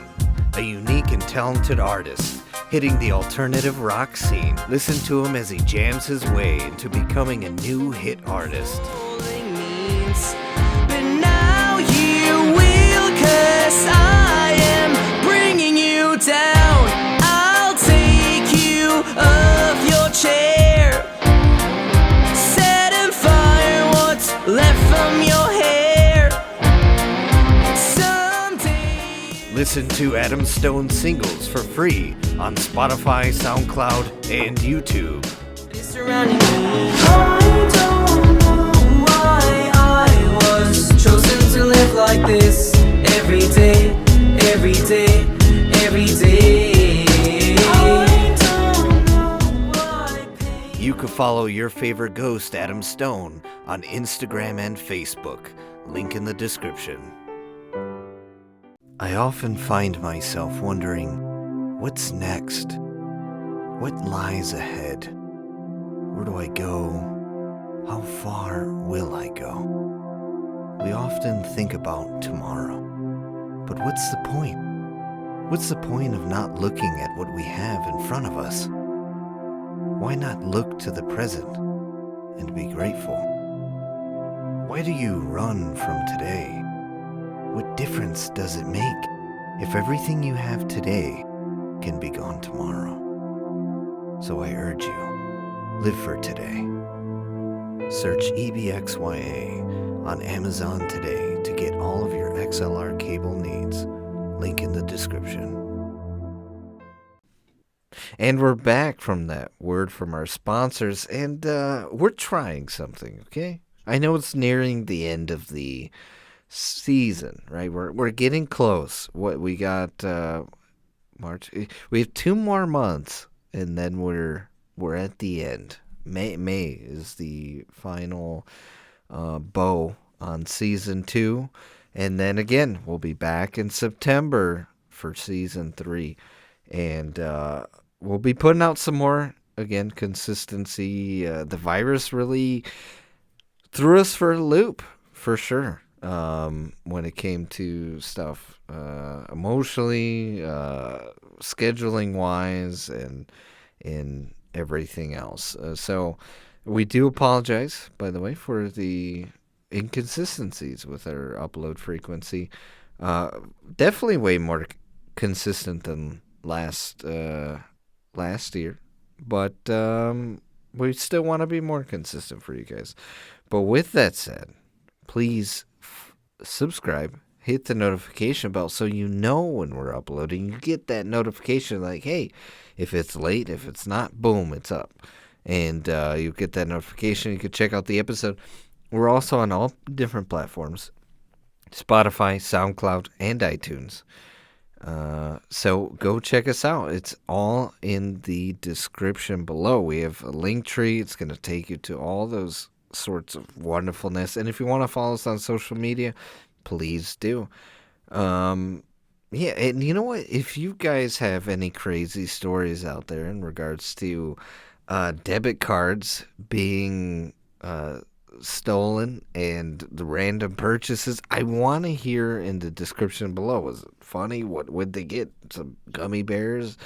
[SPEAKER 1] a unique and talented artist hitting the alternative rock scene. Listen to him as he jams his way into becoming a new hit artist.
[SPEAKER 4] But now you will, 'cause I am bringing you down. I'll take you off your chair, setting fire what's left from your hair. Someday.
[SPEAKER 1] Listen to Adam Stone singles for free on Spotify, SoundCloud, and YouTube.
[SPEAKER 4] Surrounding me. I don't know why I was chosen to live like this. every day, every day. I don't know why pain.
[SPEAKER 1] You can follow your favorite ghost, Adam Stone, on Instagram and Facebook. Link in the description. I often find myself wondering, what's next? What lies ahead? Where do I go? How far will I go? We often think about tomorrow. But what's the point? What's the point of not looking at what we have in front of us? Why not look to the present and be grateful? Why do you run from today? What difference does it make if everything you have today can be gone tomorrow? So I urge you, live for today. Search EBXYA on Amazon today to get all of your XLR cable needs. Link in the description. And we're back from that word from our sponsors, and we're trying something, okay? I know it's nearing the end of the season, right? We're getting close. What we got March. We have 2 more months, and then we're at the end. May is the final bow on season 2, and then again we'll be back in September for season 3, and we'll be putting out some more. Again, consistency. The virus really threw us for a loop, for sure. When it came to stuff emotionally, scheduling wise, and everything else. So we do apologize, by the way, for the inconsistencies with our upload frequency. Definitely way more consistent than last year, but we still want to be more consistent for you guys. But with that said, please subscribe, hit the notification bell so you know when we're uploading. You get that notification like, hey, if it's late, if it's not, boom, it's up. And you get that notification. You can check out the episode. We're also on all different platforms: Spotify, SoundCloud, and iTunes. So go check us out. It's all in the description below. We have a link tree. It's going to take you to all those sorts of wonderfulness. And if you want to follow us on social media, please do. Yeah, and you know what? If you guys have any crazy stories out there in regards to debit cards being stolen and the random purchases, I want to hear in the description below. Was it funny? What would they get? Some gummy bears?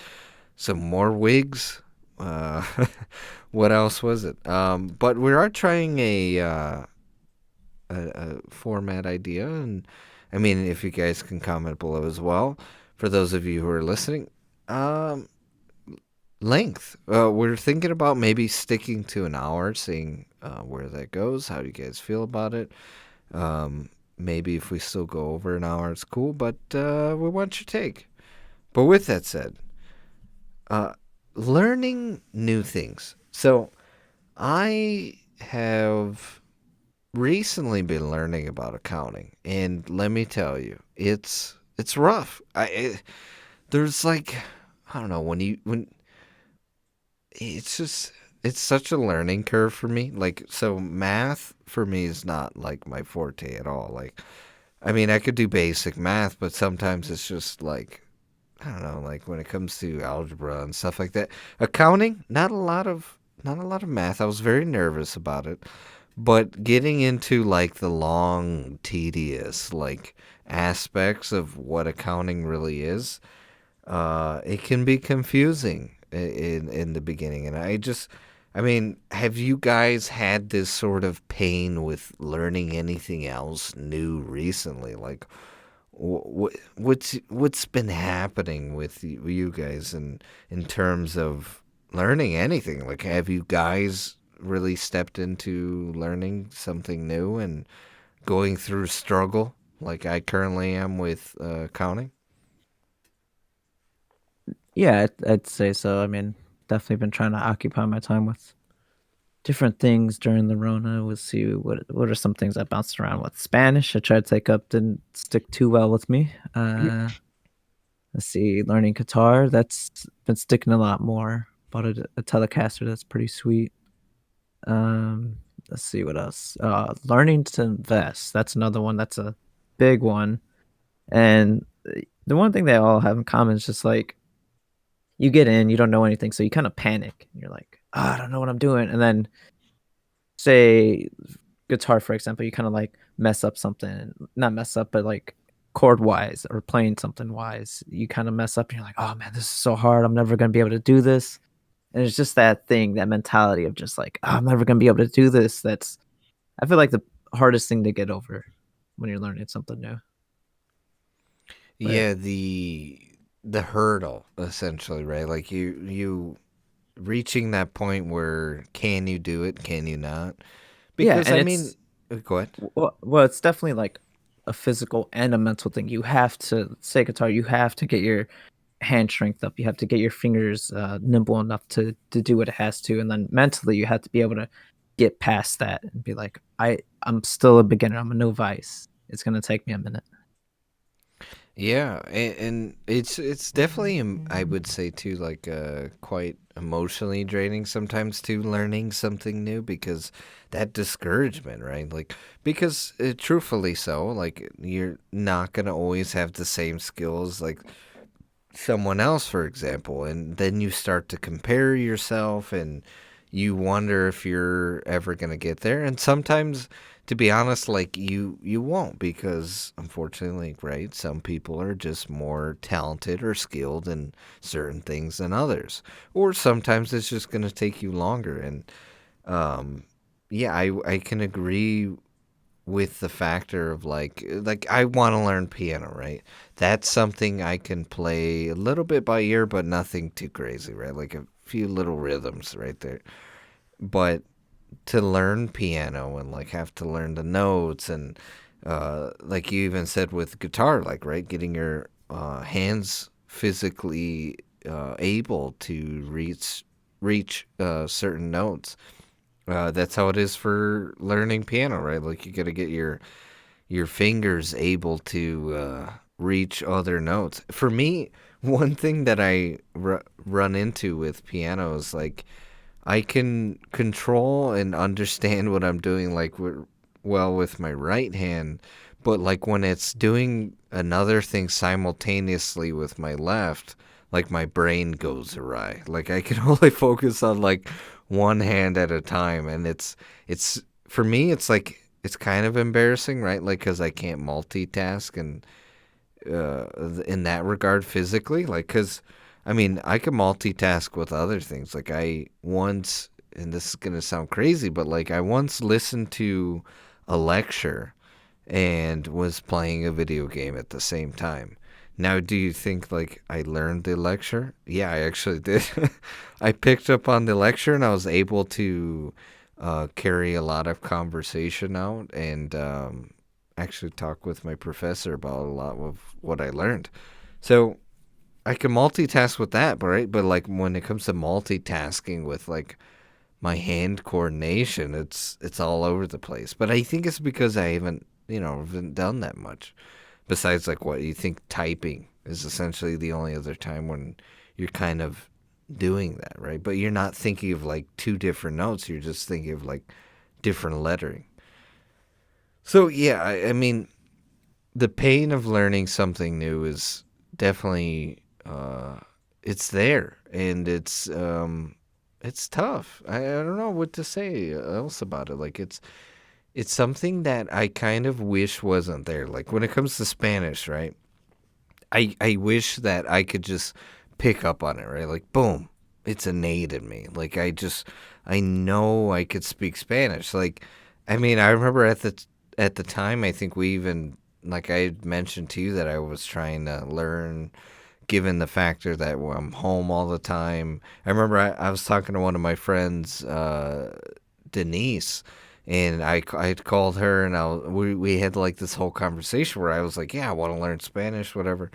[SPEAKER 1] Some more wigs? What else was it? But we are trying a format idea, and I mean, if you guys can comment below as well, for those of you who are listening, length. We're thinking about maybe sticking to an hour, seeing where that goes. How do you guys feel about it? Maybe if we still go over an hour, it's cool, but we want your take. But with that said, learning new things. So I have recently been learning about accounting, and let me tell you, it's rough. There's like, I don't know, when it's such a learning curve for me. Like, so math for me is not like my forte at all. Like, I mean, I could do basic math, but sometimes it's just like, I don't know, like when it comes to algebra and stuff like that. Accounting, not a lot of math. I was very nervous about it. But getting into like the long, tedious like aspects of what accounting really is, it can be confusing in the beginning. And I mean, have you guys had this sort of pain with learning anything else new recently? Like, what's been happening with you guys in terms of learning anything? Like, have you guys really stepped into learning something new and going through struggle like I currently am with accounting?
[SPEAKER 3] Yeah, I'd say so. I mean, definitely been trying to occupy my time with different things during the Rona. We'll see what are some things I bounced around with. Spanish, I tried to take up, didn't stick too well with me. Let's see, learning guitar. That's been sticking a lot more. Bought a Telecaster. That's pretty sweet. Let's see what else. Learning to invest. That's another one. That's a big one. And the one thing they all have in common is just like you get in, you don't know anything, so you kind of panic. You're like, I don't know what I'm doing. And then say guitar, for example, you kind of like mess up something, not mess up, but like chord wise or playing something wise, you kind of mess up and you're like, oh man, this is so hard. I'm never going to be able to do this. And it's just that thing, that mentality of just like, oh, I'm never going to be able to do this. That's, I feel like the hardest thing to get over when you're learning something new.
[SPEAKER 1] Yeah, the hurdle essentially, right? Like you reaching that point where can you do it, can you not?
[SPEAKER 3] Yeah.
[SPEAKER 1] Because
[SPEAKER 3] And
[SPEAKER 1] I mean,
[SPEAKER 3] it's,
[SPEAKER 1] go ahead.
[SPEAKER 3] well, it's definitely like a physical and a mental thing. You have to say guitar, you have to get your hand strength up. You have to get your fingers nimble enough to do what it has to, and then mentally you have to be able to get past that and be like, I'm still a beginner. I'm a novice. It's gonna take me a minute.
[SPEAKER 1] Yeah, and it's definitely I would say too like quite emotionally draining sometimes too learning something new because that discouragement, right? Like because truthfully so, like you're not going to always have the same skills like someone else, for example, and then you start to compare yourself and you wonder if you're ever going to get there. And sometimes, to be honest, like you won't because unfortunately, right, some people are just more talented or skilled in certain things than others. Or sometimes it's just going to take you longer. And yeah, I can agree with the factor of like I want to learn piano, right? That's something I can play a little bit by ear, but nothing too crazy, right? Like a few little rhythms right there. But to learn piano and like have to learn the notes and like you even said with guitar, like right, getting your hands physically able to reach certain notes. That's how it is for learning piano, right? Like you got to get your fingers able to reach other notes. For me, one thing that I run into with piano is like I can control and understand what I'm doing like well with my right hand, but like when it's doing another thing simultaneously with my left, like my brain goes awry. Like I can only focus on like one hand at a time, and it's for me it's like it's kind of embarrassing, right? Like because I can't multitask and in that regard physically, like because I mean I can multitask with other things. Like I once, and this is gonna sound crazy, but like I once listened to a lecture and was playing a video game at the same time. Now, do you think like I learned the lecture? Yeah, I actually did. I picked up on the lecture and I was able to carry a lot of conversation out and actually talk with my professor about a lot of what I learned. So I can multitask with that, but right? But like when it comes to multitasking with like my hand coordination, it's all over the place. But I think it's because I haven't done that much. Besides, like what you think typing is essentially the only other time when you're kind of doing that, right? But you're not thinking of like two different notes. You're just thinking of like different lettering. So yeah, I mean, the pain of learning something new is definitely it's there, and it's tough. I don't know what to say else about it. Like it's something that I kind of wish wasn't there. Like when it comes to Spanish, right? I wish that I could just pick up on it, right? Like boom, it's innate in me. Like I know I could speak Spanish. Like I mean, I remember at the time I think we even like I had mentioned to you that I was trying to learn given the factor that I'm home all the time. I remember I was talking to one of my friends, Denise, and I had called her and we had like this whole conversation where I was like, yeah, I want to learn Spanish, whatever.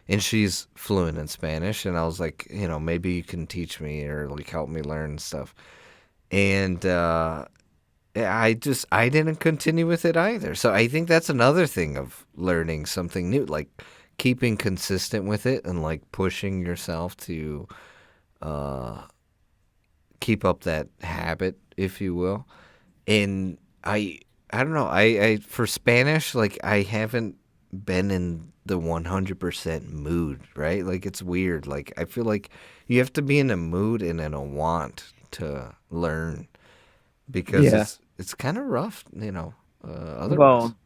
[SPEAKER 1] And she's fluent in Spanish, and I was like, maybe you can teach me or like help me learn stuff. And I didn't continue with it either. So I think that's another thing of learning something new. Like, keeping consistent with it and like pushing yourself to uh, keep up that habit, if you will. And I don't know. I for Spanish, like I haven't been in the 100% mood, right? Like it's weird. Like I feel like you have to be in a mood and in a want to learn because
[SPEAKER 3] Yeah.
[SPEAKER 1] it's kind of rough, otherwise.
[SPEAKER 3] Well,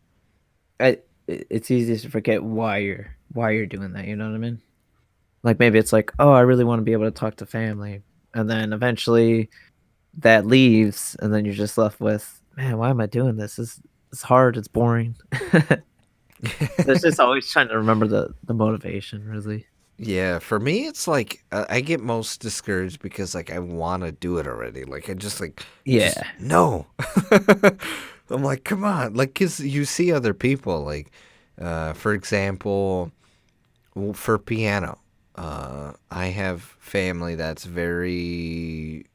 [SPEAKER 3] it's easy to forget why you're doing that. You know what I mean? Like maybe it's like, oh, I really want to be able to talk to family, and then eventually that leaves, and then you're just left with, man, why am I doing this? It's hard. It's boring. So it's just always trying to remember the motivation, really.
[SPEAKER 1] Yeah, for me, it's like I get most discouraged because like I want to do it already. Like I just like, just
[SPEAKER 3] Yeah.
[SPEAKER 1] no. I'm like, come on, like, cause you see other people, like, for example, for piano, I have family that's very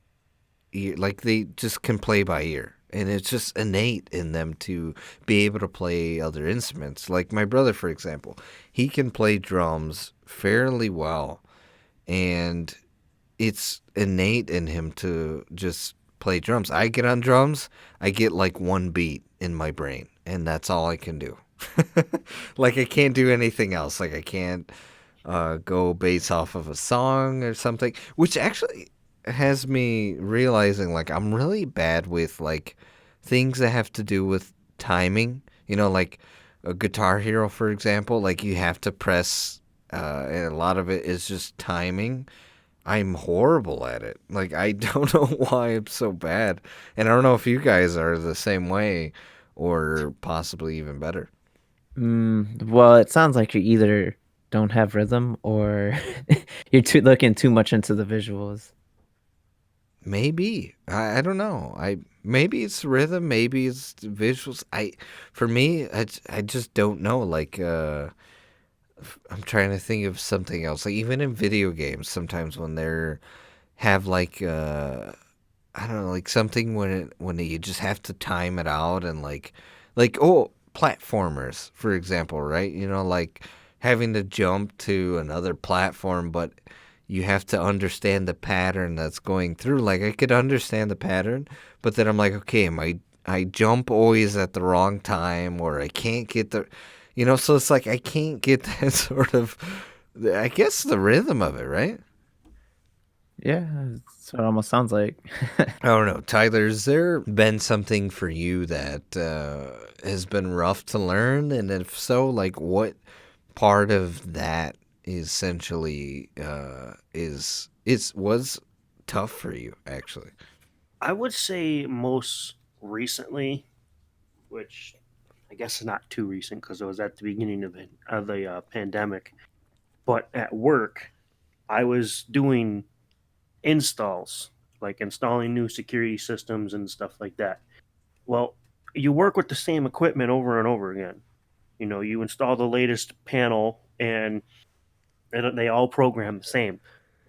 [SPEAKER 1] like they just can play by ear. And it's just innate in them to be able to play other instruments. Like my brother, for example, he can play drums fairly well. And it's innate in him to just play drums. I get on drums, I get like one beat in my brain, and that's all I can do. Like I can't do anything else. Like I can't go based off of a song or something, which actually has me realizing like I'm really bad with like things that have to do with timing. Like a Guitar Hero, for example, like you have to press, and a lot of it is just timing. I'm horrible at it. Like I don't know why I'm so bad, and I don't know if you guys are the same way or possibly even better.
[SPEAKER 3] Well, it sounds like you either don't have rhythm or you're looking too much into the visuals.
[SPEAKER 1] Maybe I don't know. I maybe it's rhythm, maybe it's visuals. For me, I just don't know. Like I'm trying to think of something else. Like even in video games, sometimes when they're have like I don't know, like something when you just have to time it out and like platformers, for example, right? Like having to jump to another platform, but you have to understand the pattern that's going through. Like I could understand the pattern, but then I'm like, okay, I jump always at the wrong time, or I can't get so it's like I can't get that sort of, I guess, the rhythm of it, right?
[SPEAKER 3] Yeah, that's what it almost sounds like.
[SPEAKER 1] I don't know, Tyler. Has there been something for you that has been rough to learn, and if so, like what part of that essentially was tough for you, actually?
[SPEAKER 2] I would say most recently, which I guess is not too recent because it was at the beginning of the pandemic. But at work, I was doing installs, like installing new security systems and stuff like that. Well, you work with the same equipment over and over again. You install the latest panel and they all program the same.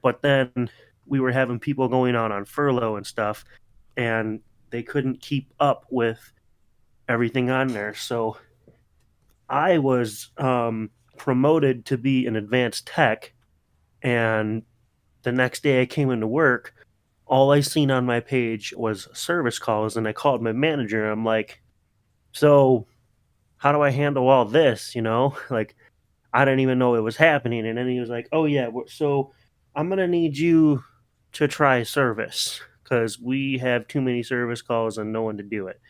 [SPEAKER 2] But then we were having people going on furlough and stuff, and they couldn't keep up with everything on there. So I was promoted to be an advanced tech, and the next day I came into work, all I seen on my page was service calls, and I called my manager. I'm like, so how do I handle all this? Like I didn't even know it was happening, and then he was like, oh yeah, so I'm gonna need you to try service because we have too many service calls and no one to do it.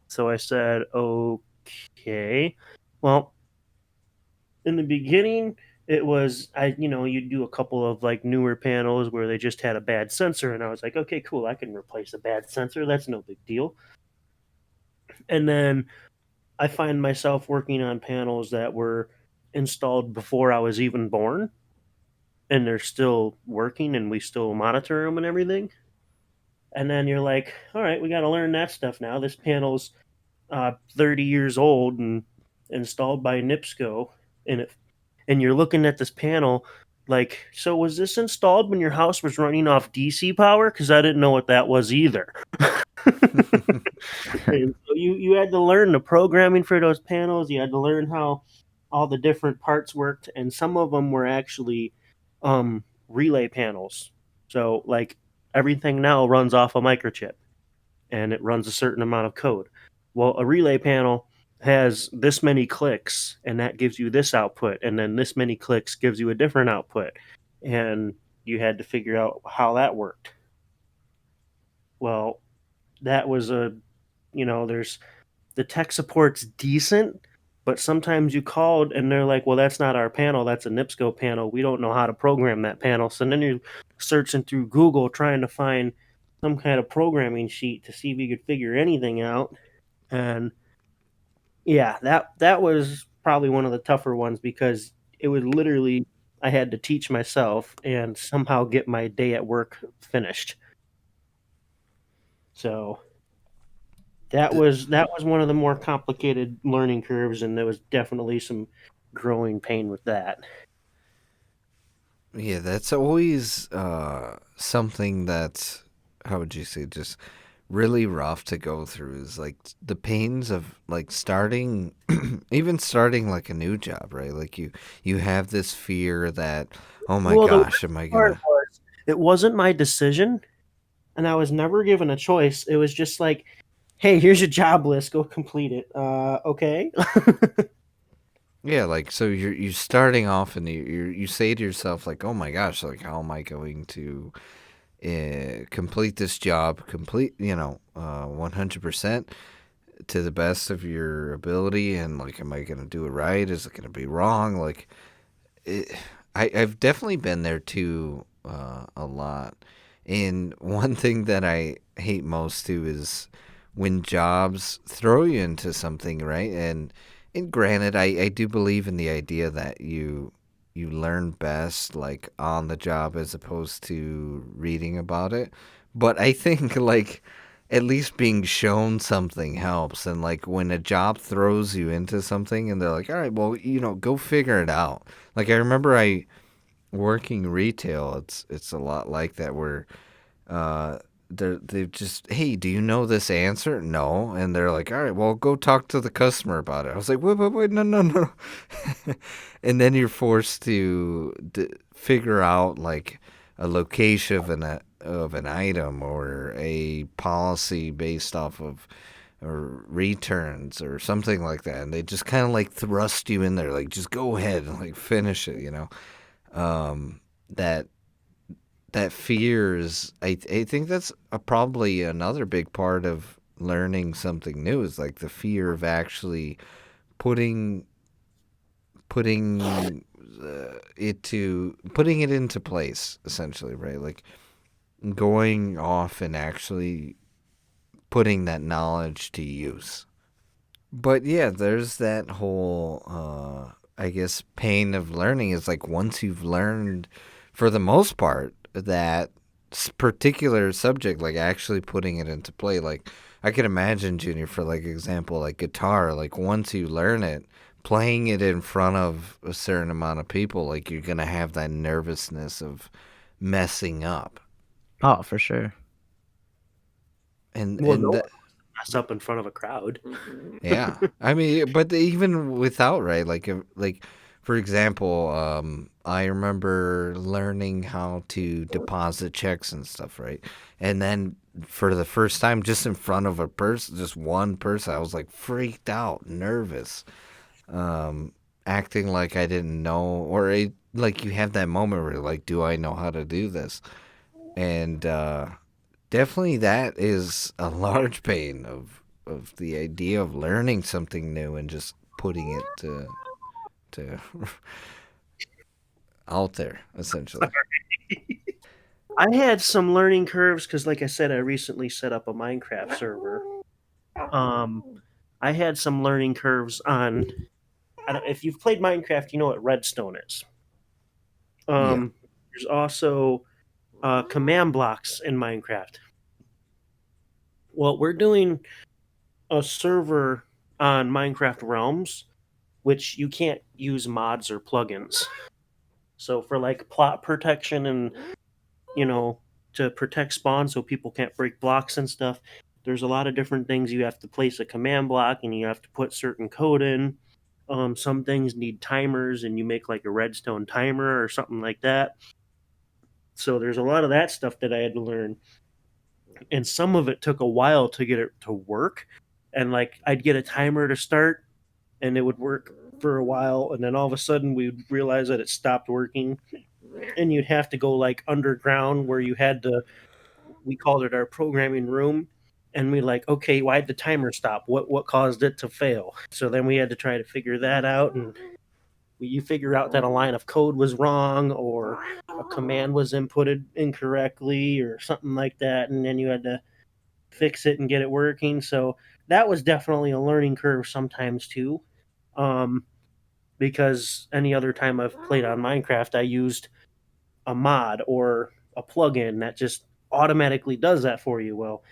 [SPEAKER 2] So I said, okay. Well, in the beginning, it was you'd do a couple of like newer panels where they just had a bad sensor, and I was like, okay, cool, I can replace a bad sensor. That's no big deal. And then I find myself working on panels that were installed before I was even born, and they're still working, and we still monitor them and everything. And then you're like, all right, we got to learn that stuff now. This panel's 30 years old and installed by NIPSCO, and you're looking at this panel like, so was this installed when your house was running off DC power? Because I didn't know what that was either. And so you had to learn the programming for those panels. You had to learn how all the different parts worked, and some of them were actually relay panels. So like everything now runs off a microchip, and it runs a certain amount of code. Well, a relay panel has this many clicks, and that gives you this output, and then this many clicks gives you a different output, and you had to figure out how that worked. Well, that was there's the tech support's decent, but sometimes you called and they're like, well, that's not our panel, that's a NIPSCO panel. We don't know how to program that panel. So then you're searching through Google trying to find some kind of programming sheet to see if you could figure anything out. And yeah, that was probably one of the tougher ones because it was literally I had to teach myself and somehow get my day at work finished. So that was one of the more complicated learning curves, and there was definitely some growing pain with that.
[SPEAKER 1] Yeah, that's always something that's, how would you say, just really rough to go through is like the pains of like starting, even starting like a new job, right? Like you have this fear that, oh my
[SPEAKER 2] Well, the
[SPEAKER 1] gosh,
[SPEAKER 2] worst
[SPEAKER 1] am I
[SPEAKER 2] part
[SPEAKER 1] gonna?
[SPEAKER 2] was it wasn't my decision, and I was never given a choice. It was just like, hey, here's your job list, go complete it. Okay.
[SPEAKER 1] Yeah, like so you're starting off and you say to yourself like, oh my gosh, like how am I going to complete this job, complete 100% to the best of your ability, and like, am I gonna do it right? Is it gonna be wrong? Like, it, I've definitely been there too, a lot. And one thing that I hate most too is when jobs throw you into something, right? And granted, I do believe in the idea that you learn best like on the job as opposed to reading about it. But I think like at least being shown something helps. And like when a job throws you into something and they're like, all right, well, go figure it out. Like I remember I working retail, it's a lot like that where they just, hey, do you know this answer? No. And they're like, all right, well, go talk to the customer about it. I was like, wait, no, no, no. And then you're forced to figure out like a location of an item or a policy based off of or returns or something like that. And they just kind of like thrust you in there, like, just go ahead and like finish it. That fear is, I think that's probably another big part of learning something new is like the fear of actually putting putting it into place, essentially, right? Like going off and actually putting that knowledge to use. But yeah, there's that whole I guess pain of learning is like once you've learned for the most part that particular subject, like actually putting it into play. Like I could imagine, Junior, for like example, like guitar, like once you learn it, playing it in front of a certain amount of people, like you're gonna have that nervousness of messing up.
[SPEAKER 3] Oh, for sure.
[SPEAKER 1] and
[SPEAKER 2] Well, no
[SPEAKER 1] and
[SPEAKER 2] one
[SPEAKER 1] that,
[SPEAKER 2] wants to mess up in front of a crowd.
[SPEAKER 1] yeah, I mean, but even without, right? Like, like for example, I remember learning how to deposit checks and stuff, right? And then for the first time, just in front of a person, just one person, I was like freaked out, nervous, acting like I didn't know, or like you have that moment where you're like, do I know how to do this? And definitely that is a large pain of the idea of learning something new and just putting it to out there, essentially.
[SPEAKER 2] I had some learning curves because, like I said, I recently set up a Minecraft server. I had some learning curves on. If you've played Minecraft, you know what redstone is.
[SPEAKER 1] Yeah.
[SPEAKER 2] There's also command blocks in Minecraft. Well, we're doing a server on Minecraft Realms, which you can't use mods or plugins. So for like plot protection and you know to protect spawn so people can't break blocks and stuff, there's a lot of different things you have to place a command block and you have to put certain code in. Some things need timers, and you make like a redstone timer or something like that. So there's a lot of that stuff that I had to learn, and some of it took a while to get it to work. And like I'd get a timer to start, and it would work for a while, and then all of a sudden we'd realize that it stopped working, and you'd have to go like underground where you had to. We called it our programming room, and we like, okay, why'd the timer stop? What caused it to fail? So then we had to try to figure that out, and you figure out that a line of code was wrong, or a command was inputted incorrectly, or something like that, and then you had to fix it and get it working. So that was definitely a learning curve sometimes too. Um, because any other time I've played on Minecraft, I used a mod or a plugin that just automatically does that for you. Well,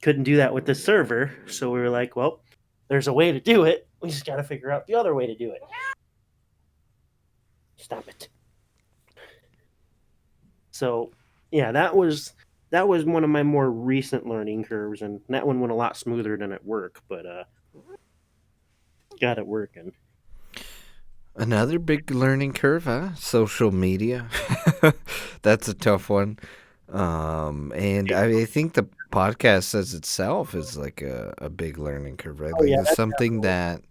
[SPEAKER 2] couldn't do that with this server, so we were like, well, there's a way to do it. We just got to figure out the other way to do it. Stop it. So, yeah, that was one of my more recent learning curves, and that one went a lot smoother than at work, but got it working.
[SPEAKER 1] Another big learning curve, huh? Social media. That's a tough one. And I think the podcast as itself is like a big learning curve, right?
[SPEAKER 2] Oh
[SPEAKER 1] Like
[SPEAKER 2] yeah,
[SPEAKER 1] it's something that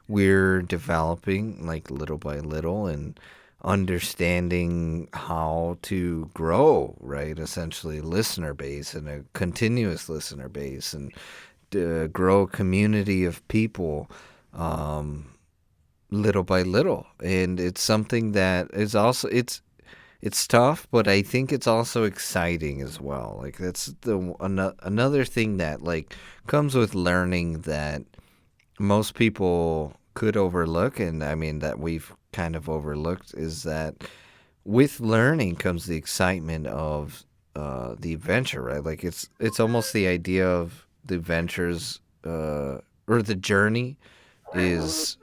[SPEAKER 1] we're developing like little by little and understanding how to grow, right? Essentially listener base and a continuous listener base and grow a community of people. Little by little, and it's something that is also it's tough, but I think it's also exciting as well. Like that's another thing that like comes with learning that most people could overlook, and I mean that we've kind of overlooked, is that with learning comes the excitement of the adventure, right? Like it's almost the idea of the adventures or the journey is,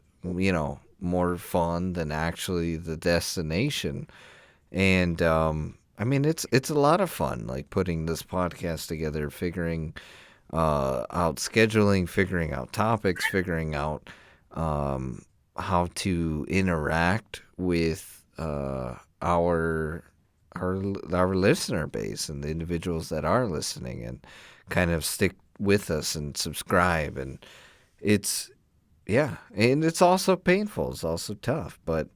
[SPEAKER 1] more fun than actually the destination. And I mean, it's a lot of fun, like putting this podcast together, figuring out scheduling, figuring out topics, figuring out how to interact with our listener base and the individuals that are listening, and kind of stick with us and subscribe. And it's yeah, and it's also painful. It's also tough, but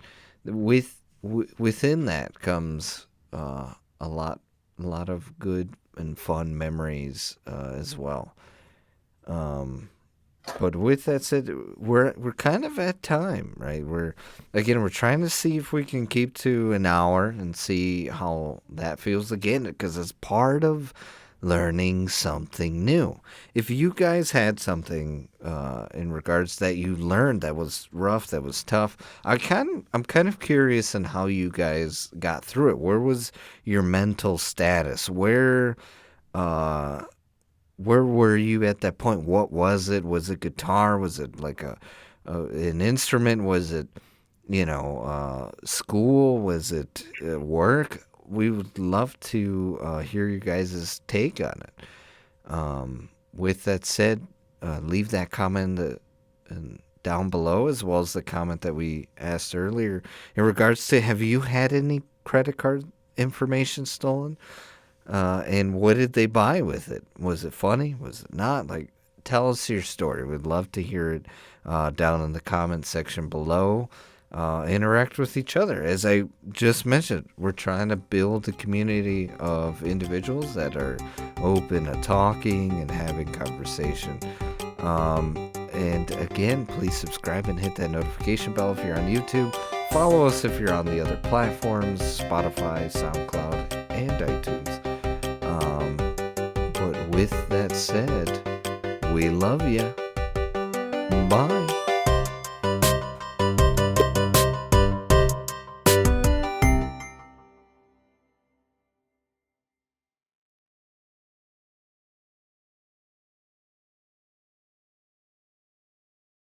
[SPEAKER 1] within that comes a lot of good and fun memories as well. But with that said, we're kind of at time, right? We're trying to see if we can keep to an hour and see how that feels again, because it's part of learning something new. If you guys had something in regards that you learned that was rough, that was tough, I'm kind of curious on how you guys got through it. Where was your mental status? Where were you at that point? What was it? Was it guitar? Was it like an instrument? Was it school? Was it work? We would love to hear you guys' take on it. With that said, leave that comment down below, as well as the comment that we asked earlier in regards to, have you had any credit card information stolen? And what did they buy with it? Was it funny? Was it not? Like, tell us your story. We'd love to hear it down in the comment section below. Interact with each other. As I just mentioned, we're trying to build a community of individuals that are open to talking and having conversation. And again, please subscribe and hit that notification bell if you're on YouTube. Follow us if you're on the other platforms, Spotify, SoundCloud, and iTunes. But with that said, we love you. Bye.